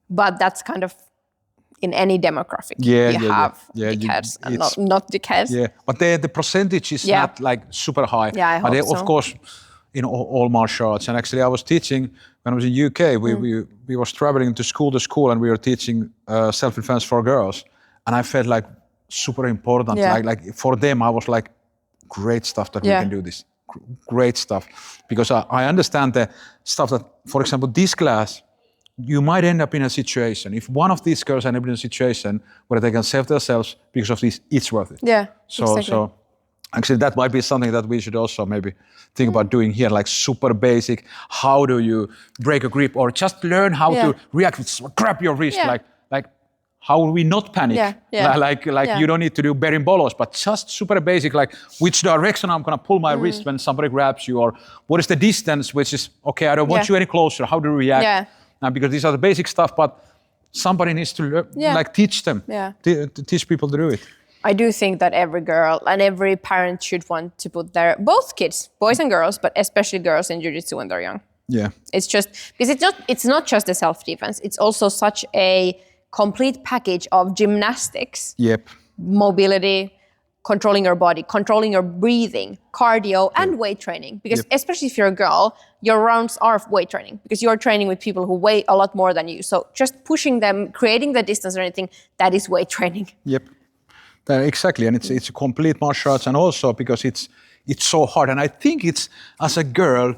But that's kind of in any demographic. Yeah, you yeah, have yeah. dickheads and not dickheads. Yeah, but the percentage is not like super high. Yeah, I hope so. Of course, in all martial arts. And actually, I was teaching when I was in UK. We was traveling to school, and we were teaching self-defense for girls. And I felt like super important. Yeah. Like for them, I was like, great stuff that we can do this. Great stuff, because I understand the stuff that, for example, this class. You might end up in a situation, if one of these girls end up in a situation where they can save themselves because of this, it's worth it. Yeah, So actually that might be something that we should also maybe think about doing here, like super basic. How do you break a grip, or just learn how to react with grab your wrist, like how will we not panic? Like you don't need to do berimbolos, but just super basic, like which direction I'm gonna pull my wrist when somebody grabs you, or what is the distance, which is, okay, I don't want you any closer, how do you react? Yeah. Now, because these are the basic stuff, but somebody needs to like teach them, teach people to do it. I do think that every girl and every parent should want to put their, both kids, boys and girls, but especially girls in Jiu-Jitsu when they're young. Yeah. It's just, because it's not just the self-defense, it's also such a complete package of gymnastics. Yep. Mobility, controlling your body, controlling your breathing, cardio, and weight training. Because especially if you're a girl, your rounds are weight training, because you're training with people who weigh a lot more than you. So just pushing them, creating the distance or anything, that is weight training. Yep. Exactly, and it's a complete martial arts, and also because it's so hard. And I think it's, as a girl,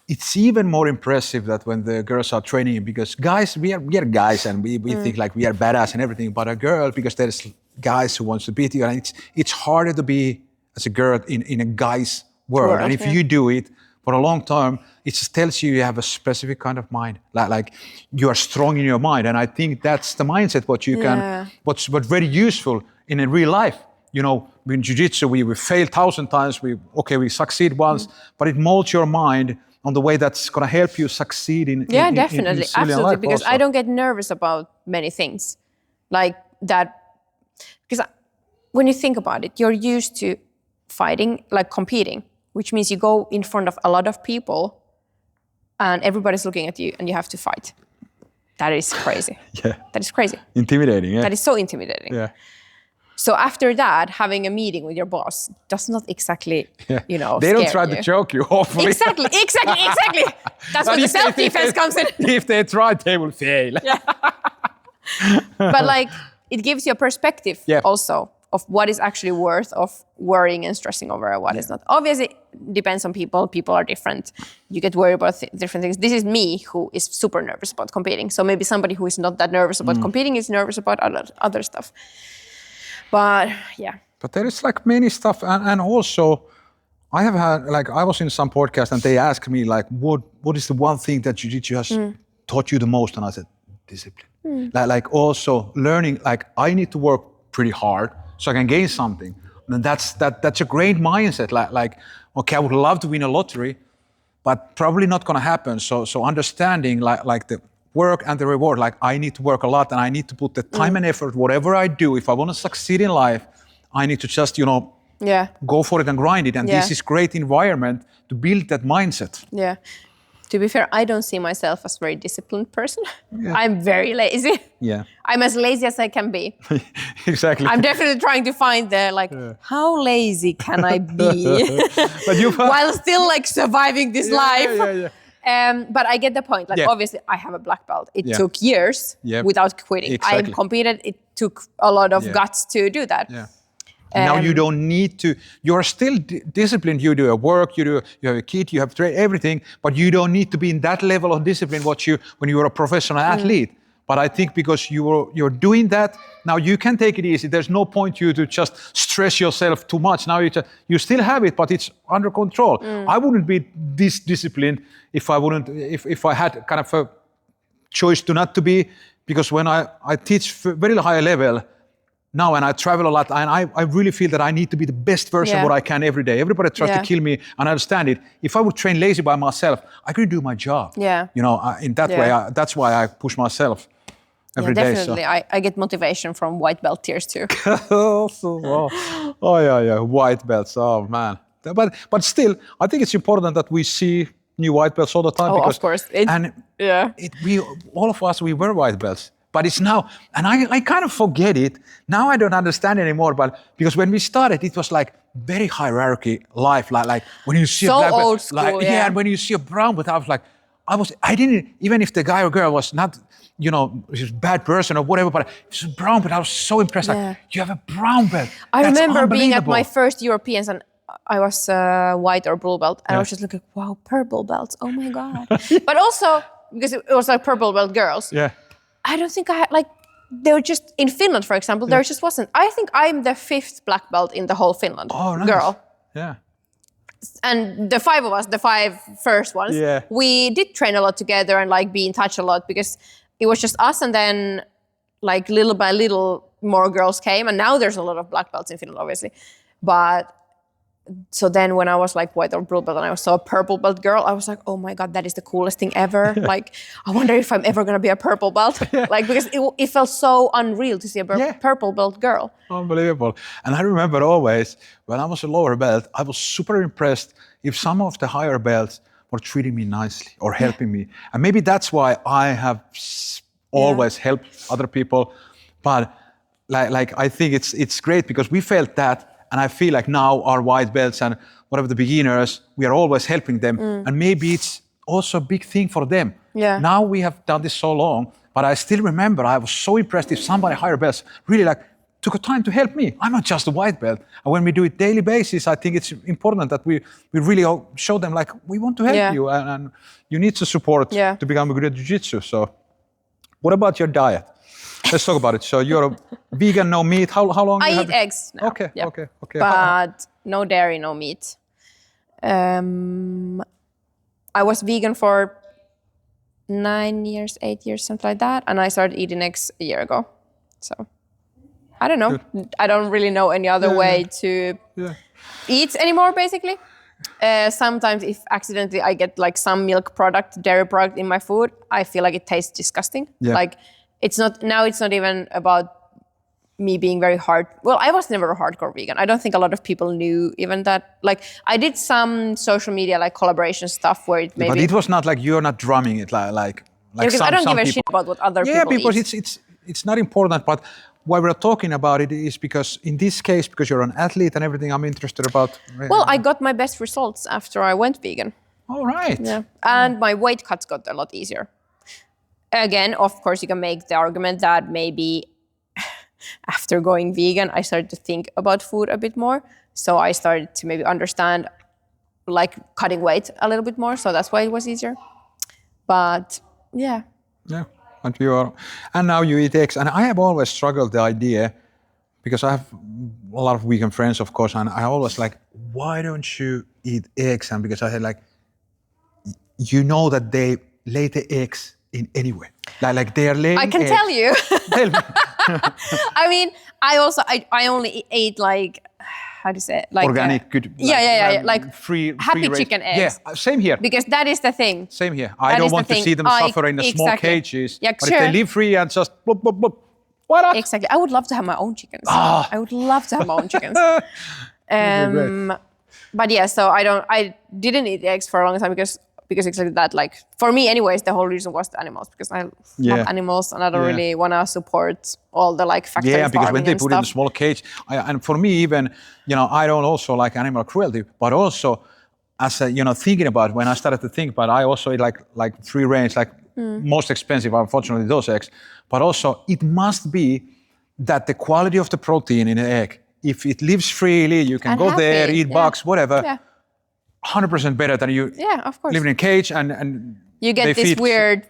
it's even more impressive that when the girls are training, because guys, we are guys, and we think like we are badass and everything, but a girl, because there's guys who wants to beat you, and it's harder to be as a girl in a guy's world. And if you do it for a long time, it just tells you have a specific kind of mind, like you are strong in your mind. And I think that's the mindset what you can, what's very useful in a real life. You know, in Jiu-Jitsu, we fail 1,000 times, we succeed once, but it molds your mind on the way that's going to help you succeed in definitely, in civilian absolutely, life because also. I don't get nervous about many things like that, because when you think about it, you're used to fighting, like competing, which means you go in front of a lot of people and everybody's looking at you and you have to fight. That is crazy. That is crazy. Intimidating, That is so intimidating. Yeah. So after that, having a meeting with your boss does not exactly, They don't try to choke you, hopefully. Exactly. That's where the self-defense comes in. If they try, they will fail. But like, it gives you a perspective also of what is actually worth of worrying and stressing over and what is not. Obviously, it depends on people. People are different. You get worried about different things. This is me who is super nervous about competing. So maybe somebody who is not that nervous about competing is nervous about other stuff. But But there is like many stuff, and also I have had, like, I was in some podcast and they asked me like, what is the one thing that Jiu-Jitsu has taught you the most? And I said, discipline. Like also learning, like I need to work pretty hard so I can gain something. And that's a great mindset. Like, okay, I would love to win a lottery, but probably not gonna happen. So understanding like the work and the reward, like I need to work a lot and I need to put the time and effort, whatever I do, if I want to succeed in life, I need to just, go for it and grind it. And this is great environment to build that mindset. Yeah. To be fair, I don't see myself as a very disciplined person. I'm very lazy. Yeah. I'm as lazy as I can be. Exactly. I'm definitely trying to find how lazy can I be while still like surviving this life. But I get the point. Like obviously I have a black belt. It took years without quitting. Exactly. I competed. It took a lot of guts to do that. Yeah. Now you don't need to, you're still disciplined. You do your work, you have a kid, you have everything, but you don't need to be in that level of discipline when you're a professional athlete. But I think because you're doing that, now you can take it easy. There's no point you to just stress yourself too much. Now you still have it, but it's under control. I wouldn't be this disciplined if I had kind of a choice to not to be, because when I teach very high level, now, and I travel a lot, and I really feel that I need to be the best version what I can every day. Everybody tries to kill me, and I understand it. If I would train lazy by myself, I couldn't do my job. Yeah. You know, in that way, that's why I push myself every day. Definitely. So. I get motivation from white belt tiers too. Yeah, white belts. Oh man, but still, I think it's important that we see new white belts all the time. Oh, because, of course. We all of us, we were white belts. But it's now, and I kind of forget it. Now I don't understand anymore, but because when we started, it was like very hierarchy life. Like when you see so a black belt, old school, and when you see a brown belt, I was like, I didn't, even if the guy or girl was not, you know, a bad person or whatever, but it's a brown belt. I was so impressed. Like, you have a brown belt. I remember being at my first Europeans and I was white or blue belt, and I was just looking, wow, purple belts. Oh my God. But also, because it was like purple belt girls. Yeah. I don't think I had, like, they were just, in Finland, for example, there just wasn't. I think I'm the 5th black belt in the whole Finland. Oh, nice. Girl. Yeah. And the 5 of us, the 5 first ones, we did train a lot together and like be in touch a lot because it was just us, and then like little by little more girls came, and now there's a lot of black belts in Finland, obviously. But so then when I was like white or blue belt and I saw a purple belt girl, I was like, oh my God, that is the coolest thing ever. Like, I wonder if I'm ever going to be a purple belt. Like, because it felt so unreal to see a purple belt girl. Unbelievable. And I remember always, when I was a lower belt, I was super impressed if some of the higher belts were treating me nicely or helping me. And maybe that's why I have always helped other people. But like I think it's great because we felt that. And I feel like now our white belts and whatever the beginners, we are always helping them. And maybe it's also a big thing for them. Yeah. Now we have done this so long, but I still remember I was so impressed if somebody higher belts really like took a time to help me. I'm not just a white belt. And when we do it daily basis, I think it's important that we really show them like, we want to help you and you need to support to become good at Jiu-Jitsu. So what about your diet? Let's talk about it. So you're a vegan, no meat. How long? I eat eggs now. Okay. But no dairy, no meat. I was vegan for 9 years, 8 years, something like that. And I started eating eggs a year ago. So I don't know. Good. I don't really know any other way to eat anymore, basically. Sometimes if accidentally I get like some milk product, dairy product in my food, I feel like it tastes disgusting. Like, it's not even about me being very hard. Well, I was never a hardcore vegan. I don't think a lot of people knew even that. Like, I did some social media like collaboration stuff where it maybe. But it was not like you're not drumming it like because I don't give a shit about what other people eat. Yeah, because it's not important. But why we're talking about it is because in this case, because you're an athlete and everything, I'm interested about. Well, I got my best results after I went vegan. All right. Yeah, and my weight cuts got a lot easier. Again, of course, you can make the argument that maybe after going vegan, I started to think about food a bit more. So I started to maybe understand like cutting weight a little bit more. So that's why it was easier. But yeah. Yeah, and now you eat eggs. And I have always struggled the idea, because I have a lot of vegan friends, of course, and I always like, why don't you eat eggs? And because I had like, you know that they lay the eggs in anyway. Like they are laying I can eggs. tell you. Tell me. I mean, I only ate like, how do you say it? Like organic, good. Like free happy range. chicken eggs. Yeah, same here. Because that is the thing. Same here. I don't want to see them suffer in the small cages. Yeah, but if they live free and just blub, blub, blub, why not? Exactly. I would love to have my own chickens. I would love to have my own chickens. But yeah, so I didn't eat eggs for a long time because exactly that, like, for me anyways, the whole reason was the animals, because I love animals and I don't really want to support all the like factory farming. Yeah, because when they put stuff. in a small cage, and for me even, I don't also like animal cruelty, but also as a, thinking about, when I started to think about, I also eat like free range, like most expensive, unfortunately, those eggs, but also it must be that the quality of the protein in an egg, if it lives freely, you can go there, eat bugs, whatever. Yeah. 100% better than you living in a cage and you get this weird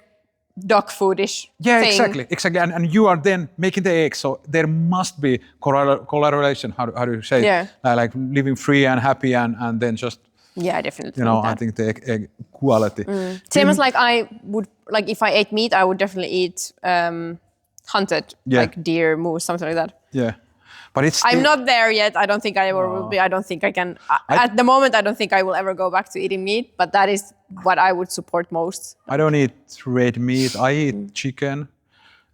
dog foodish thing. Exactly. And you are then making the eggs, so there must be correlation. How do you say? Yeah. Like living free and happy and then just. Yeah, definitely. I think the egg quality. Same as like I would, like if I ate meat, I would definitely eat hunted, like deer, moose, something like that. Yeah. But it's I'm still- not there yet. I don't think I ever will be. I don't think I can. At the moment, I don't think I will ever go back to eating meat. But that is what I would support most. I don't eat red meat. I eat chicken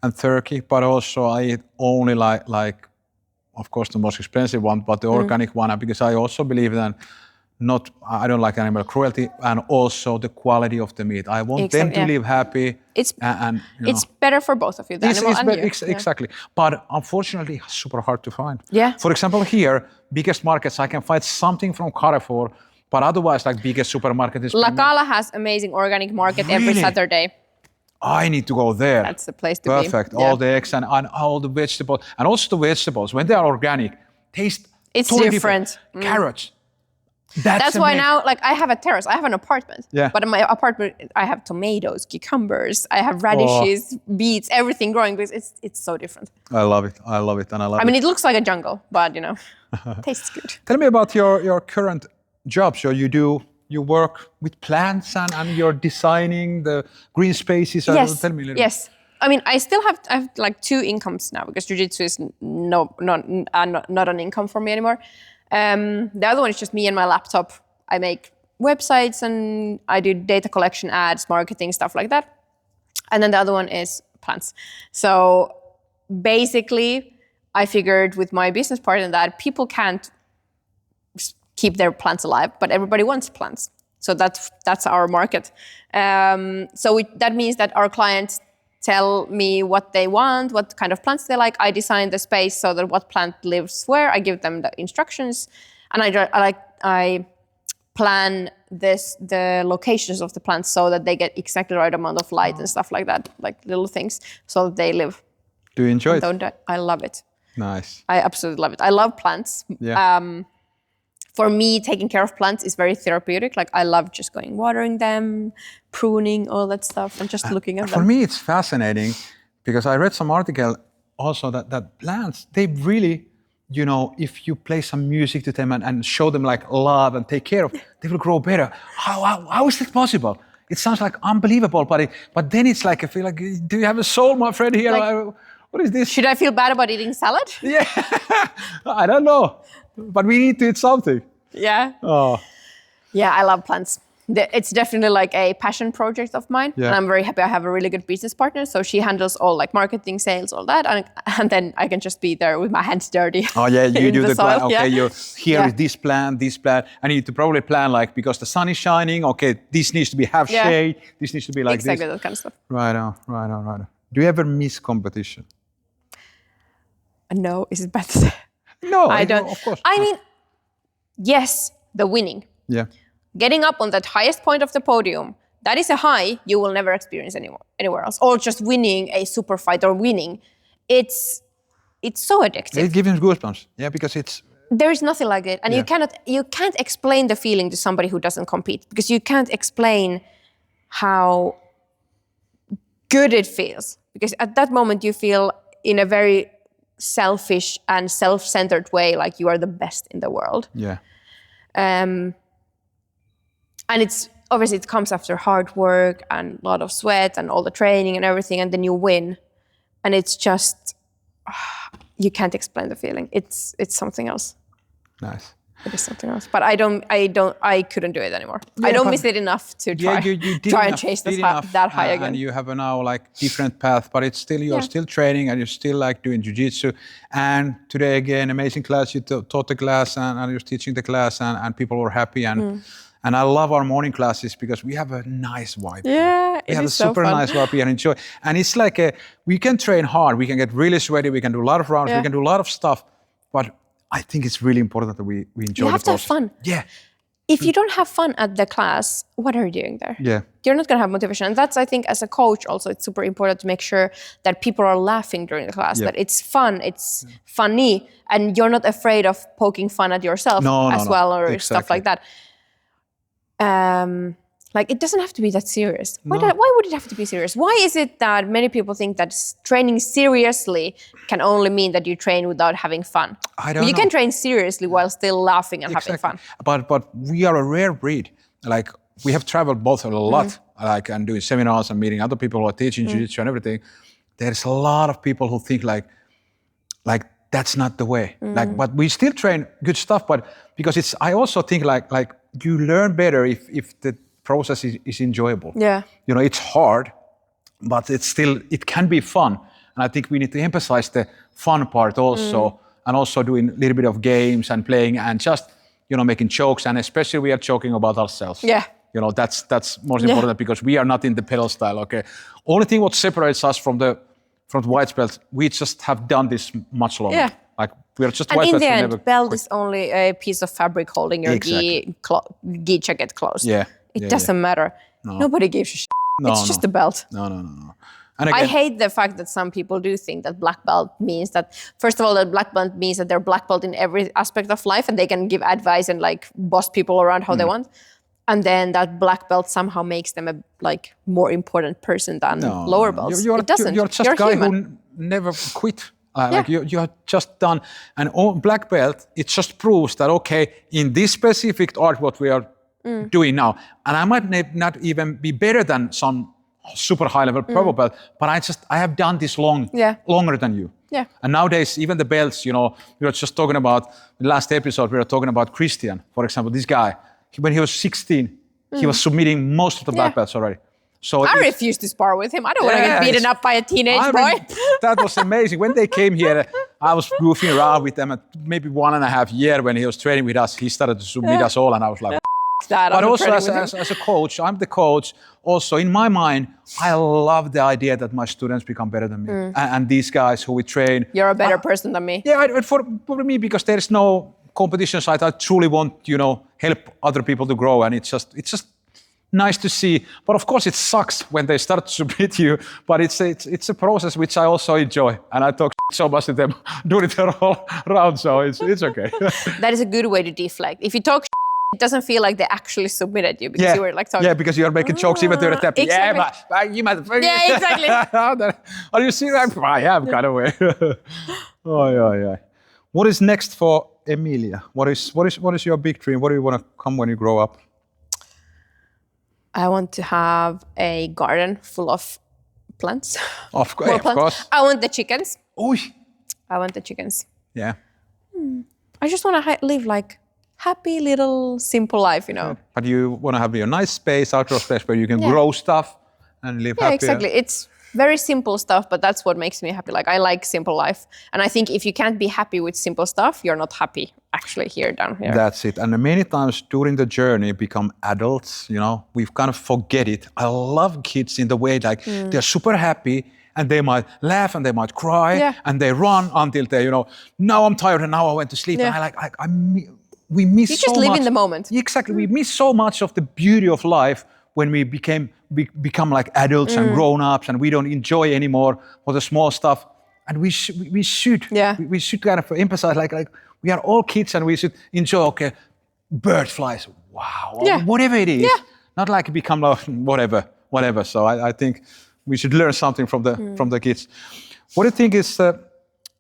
and turkey, but also I eat only like, of course, the most expensive one, but the organic one, because I also believe that I don't like animal cruelty, and also the quality of the meat. I want them to live happy. It's and it's better for both of you, the animal and you. Exactly. But unfortunately, it's super hard to find. Yeah. For example, here, biggest markets, I can find something from Carrefour, but otherwise, like biggest supermarket is. La Cala has amazing organic market every Really? Saturday. I need to go there. That's the place to be. Perfect. Yeah. All the eggs and all the vegetables. And also the vegetables, when they are organic, taste It's totally different. Carrots. That's why now, like, I have a terrace. I have an apartment. Yeah. But in my apartment, I have tomatoes, cucumbers, I have radishes, beets, everything growing because it's so different. I love it. I love it. And I love I mean, it looks like a jungle, but, tastes good. Tell me about your current job. So you work with plants and you're designing the green spaces. Yes. Tell me a little Yes. I mean, I have like 2 incomes now because Jiu-Jitsu is not an income for me anymore. The other one is just me and my laptop. I make websites and I do data collection, ads, marketing, stuff like that. And then the other one is plants. So basically, I figured with my business partner that people can't keep their plants alive, but everybody wants plants. So that's our market. That means that our clients tell me what they want, what kind of plants they like. I design the space so that what plant lives where. I give them the instructions, and I plan the locations of the plants so that they get exactly the right amount of light and stuff like that, like little things, so that they live. Do you enjoy it? Don't die. I love it. Nice. I absolutely love it. I love plants. Yeah. For me, taking care of plants is very therapeutic. Like, I love just watering them, pruning, all that stuff, and just looking at them. For me, it's fascinating because I read some article also that plants, they really, if you play some music to them and show them like love and take care of, they will grow better. How is that possible? It sounds like unbelievable, but then it's like, I feel like, do you have a soul, my friend here? Like, what is this? Should I feel bad about eating salad? Yeah, I don't know. But we need to eat something. Yeah. Oh. Yeah, I love plants. It's definitely like a passion project of mine. Yeah. And I'm very happy I have a really good business partner. So she handles all like marketing, sales, all that. And then I can just be there with my hands dirty. Oh yeah, you do the plan. Okay, yeah. you're here is this plan. And you need to probably plan like, because the sun is shining, okay, this needs to be half shade, this needs to be like exactly this. That kind of stuff. Right on. Do you ever miss competition? No, is it bad to say? No, I don't. Of course. I mean, yes, the winning. Yeah. Getting up on that highest point of the podium, that is a high you will never experience anywhere else. Or just winning a super fight or winning. It's so addictive. It gives him goosebumps. Yeah, because it's... There is nothing like it. And you can't explain the feeling to somebody who doesn't compete, because you can't explain how good it feels. Because at that moment you feel in a very selfish and self-centered way like you are the best in the world. Yeah. And it's obviously it comes after hard work and a lot of sweat and all the training and everything, and then you win. And it's just you can't explain the feeling. It's something else. Nice. It is something else. But I couldn't do it anymore. Yeah, I don't miss it enough to try, try and chase that high again. And you have a now like different path, but it's still, you're still training and you're still like doing Jiu-Jitsu. And today again, amazing class, you taught the class and you're teaching the class and people were happy. And I love our morning classes because we have a nice vibe. Yeah, we have a super nice vibe here and enjoy. And it's like we can train hard, we can get really sweaty, we can do a lot of rounds, we can do a lot of stuff, but I think it's really important that we enjoy the process. You have to have fun. Yeah. If you don't have fun at the class, what are you doing there? Yeah. You're not going to have motivation. And that's, I think, as a coach also, it's super important to make sure that people are laughing during the class, that it's fun, it's funny, and you're not afraid of poking fun at yourself well or stuff like that. Like, it doesn't have to be that serious. Why would it have to be serious? Why is it that many people think that training seriously can only mean that you train without having fun? I don't know. You can train seriously while still laughing and having fun. But we are a rare breed. Like, we have traveled both a lot, like, and doing seminars and meeting other people who are teaching Jiu-Jitsu and everything. There's a lot of people who think like that's not the way. Like, but we still train good stuff, but because I also think like you learn better if the process is enjoyable. Yeah. You know, it's hard, but it can be fun. And I think we need to emphasize the fun part also, and also doing a little bit of games and playing and just, you know, making jokes, and especially we are joking about ourselves. Yeah. You know, that's most important because we are not in the pedal style, okay? Only thing what separates us from the white belts, we just have done this much longer. Yeah. Like we are just And white in belts. the we end, never belt quit. is only a piece of fabric holding your Exactly. gi jacket closed. Yeah. It doesn't matter. Nobody gives a shit. It's just a belt. No. And again, I hate the fact that some people do think that black belt means that, first of all, that black belt means that they're black belt in every aspect of life and they can give advice and like boss people around how they want. And then that black belt somehow makes them a like more important person than lower belts. It doesn't. You're just a guy who never quit. Like you are just done. And black belt, it just proves that, okay, in this specific art, what we are doing now, and I might not even be better than some super high level purple belt, but I have done this longer than you. Yeah. And nowadays, even the belts, you know, we were just talking about, the last episode, we were talking about Christian, for example, this guy, when he was 16, he was submitting most of the black belts already. So I refuse to spar with him. I don't want to get beaten up by a teenage boy. That was amazing. When they came here, I was goofing around with them at maybe 1.5 years when he was training with us. He started to submit us all, and I was like, but also as a coach, I'm the coach. Also, in my mind, I love the idea that my students become better than me. And these guys who we train. You're a better person than me. Yeah, for me, because there's no competition side, I truly want, you know, help other people to grow. And it's just nice to see. But of course, it sucks when they start to submit you. But it's a process which I also enjoy. And I talk so much to them doing it all around, so it's okay. That is a good way to deflect. If you talk it doesn't feel like they actually submitted you because you were like talking. Yeah, because you're making jokes even though you're tapping. Exactly. Yeah, but you might. Yeah, exactly. Are you serious? I am kind of way. Yeah. What is next for Emilia? What is your big dream? What do you want to come when you grow up? I want to have a garden full of plants. Of course. I want the chickens. Oy. I want the chickens. Yeah. I just want to live like happy little simple life, you know. But you want to have your nice space, outdoor space where you can grow stuff and live happy. Yeah, exactly. It's very simple stuff, but that's what makes me happy. Like I like simple life. And I think if you can't be happy with simple stuff, you're not happy actually down here. That's it. And many times during the journey, become adults, you know, we kind of forget it. I love kids in the way like they're super happy and they might laugh and they might cry and they run until they, you know, now I'm tired and now I went to sleep. And we miss so much. You just live in the moment. Exactly. We miss so much of the beauty of life when we become like adults and grown-ups and we don't enjoy anymore for the small stuff. And we should kind of emphasize like we are all kids and we should enjoy, okay, bird flies, wow, whatever it is. Yeah. Not like become like whatever. So I think we should learn something from the kids. What do you think is...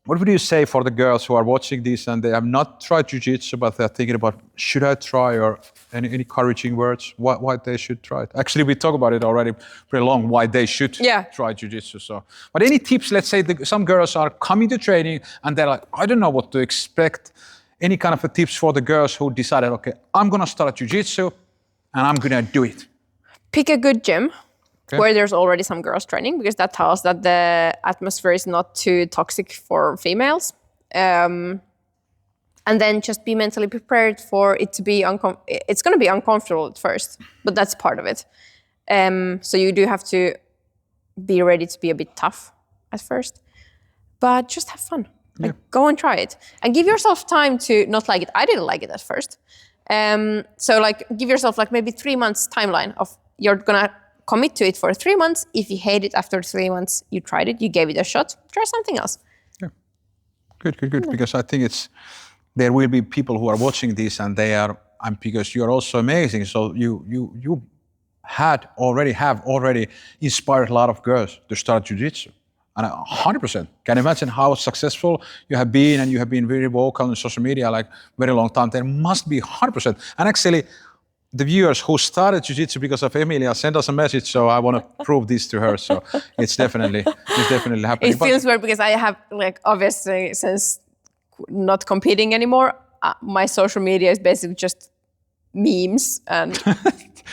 what would you say for the girls who are watching this and they have not tried Jiu-Jitsu, but they're thinking about, should I try, or any encouraging words, why they should try it? Actually, we talked about it already pretty long, why they should try Jiu-Jitsu. So, but any tips, let's say some girls are coming to training and they're like, I don't know what to expect. Any kind of tips for the girls who decided, okay, I'm going to start Jiu-Jitsu and I'm going to do it? Pick a good gym. Where there's already some girls training, because that tells that the atmosphere is not too toxic for females. And then just be mentally prepared for it to be it's going to be uncomfortable at first, but that's part of it. So you do have to be ready to be a bit tough at first, but just have fun. Like go and try it and give yourself time to not like it. I didn't like it at first. So like give yourself like maybe 3 months timeline of you're going to commit to it for 3 months. If you hate it after 3 months, you tried it, you gave it a shot, try something else. Yeah. Good. Because I think there will be people who are watching this and and because you're also amazing. So you have already inspired a lot of girls to start Jiu-Jitsu. And 100%. Can you imagine how successful you have been, and you have been very vocal on social media like very long time. There must be 100%. And actually, the viewers who started Jiu-Jitsu because of Emilia sent us a message, so I want to prove this to her. So it's definitely happening. It feels weird because I have like obviously since not competing anymore, my social media is basically just memes and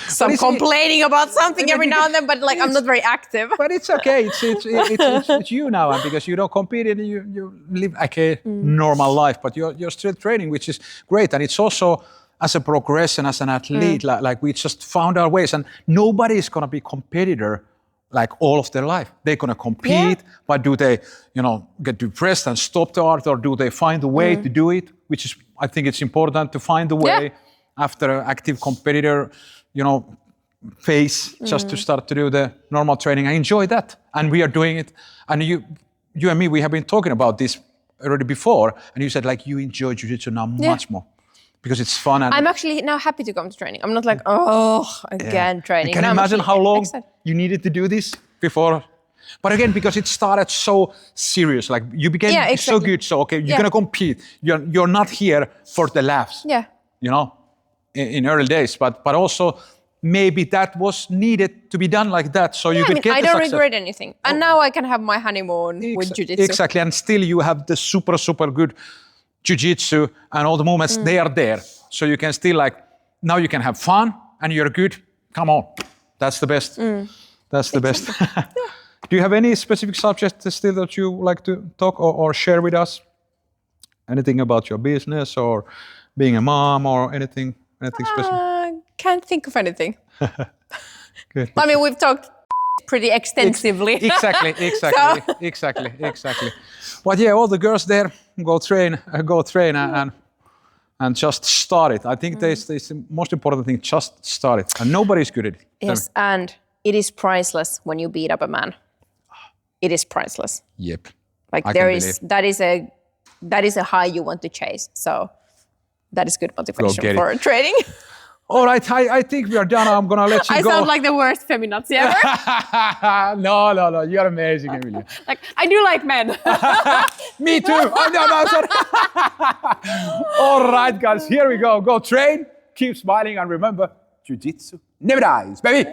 some complaining about something every now and then, but like I'm not very active. But it's okay. It's you now, and because you don't compete and you live like a normal life, but you're still training, which is great. And it's also as a progression as an athlete, like we just found our ways, and nobody is gonna be competitor like all of their life. They're gonna compete, but do they, get depressed and stop the art, or do they find a way to do it? Which is, I think it's important to find a way after an active competitor, phase, just to start to do the normal training. I enjoy that, and we are doing it. And you and me, we have been talking about this already before, and you said like you enjoy jiu-jitsu now much more because it's fun. And I'm actually now happy to come to training. I'm not like, again training. Can you imagine how long you needed to do this before? But again, because it started so serious, like you became so good, so okay, you're gonna compete. You're not here for the laughs. Yeah. In early days, but also maybe that was needed to be done like that, so you could get I the don't success. regret anything, and now I can have my honeymoon with jiu-jitsu. Exactly, and still you have the super good jiu-jitsu and all the movements. They are there, so you can still now you can have fun and you're good. Come on, that's the best. That's the best. Do you have any specific subject still that you like to talk or share with us? Anything about your business or being a mom or anything specific? Can't think of anything. Good. I mean, we've talked pretty extensively. Exactly. But yeah, all the girls there go train and just start it. I think that's the most important thing. Just start it, and nobody's good at it. Yes, and it is priceless when you beat up a man. It is priceless. Yep. Like that is a high you want to chase. So that is good motivation for training. All right, I think we are done. I'm gonna let you go. I sound like the worst feminazi ever. No, you're amazing, Emilia. Like, I do like men. Me too. Oh, no, sorry. All right, guys, here we go. Go train, keep smiling, and remember, jiu-jitsu never dies, baby.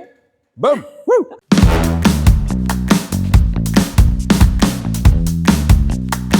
Boom. Woo.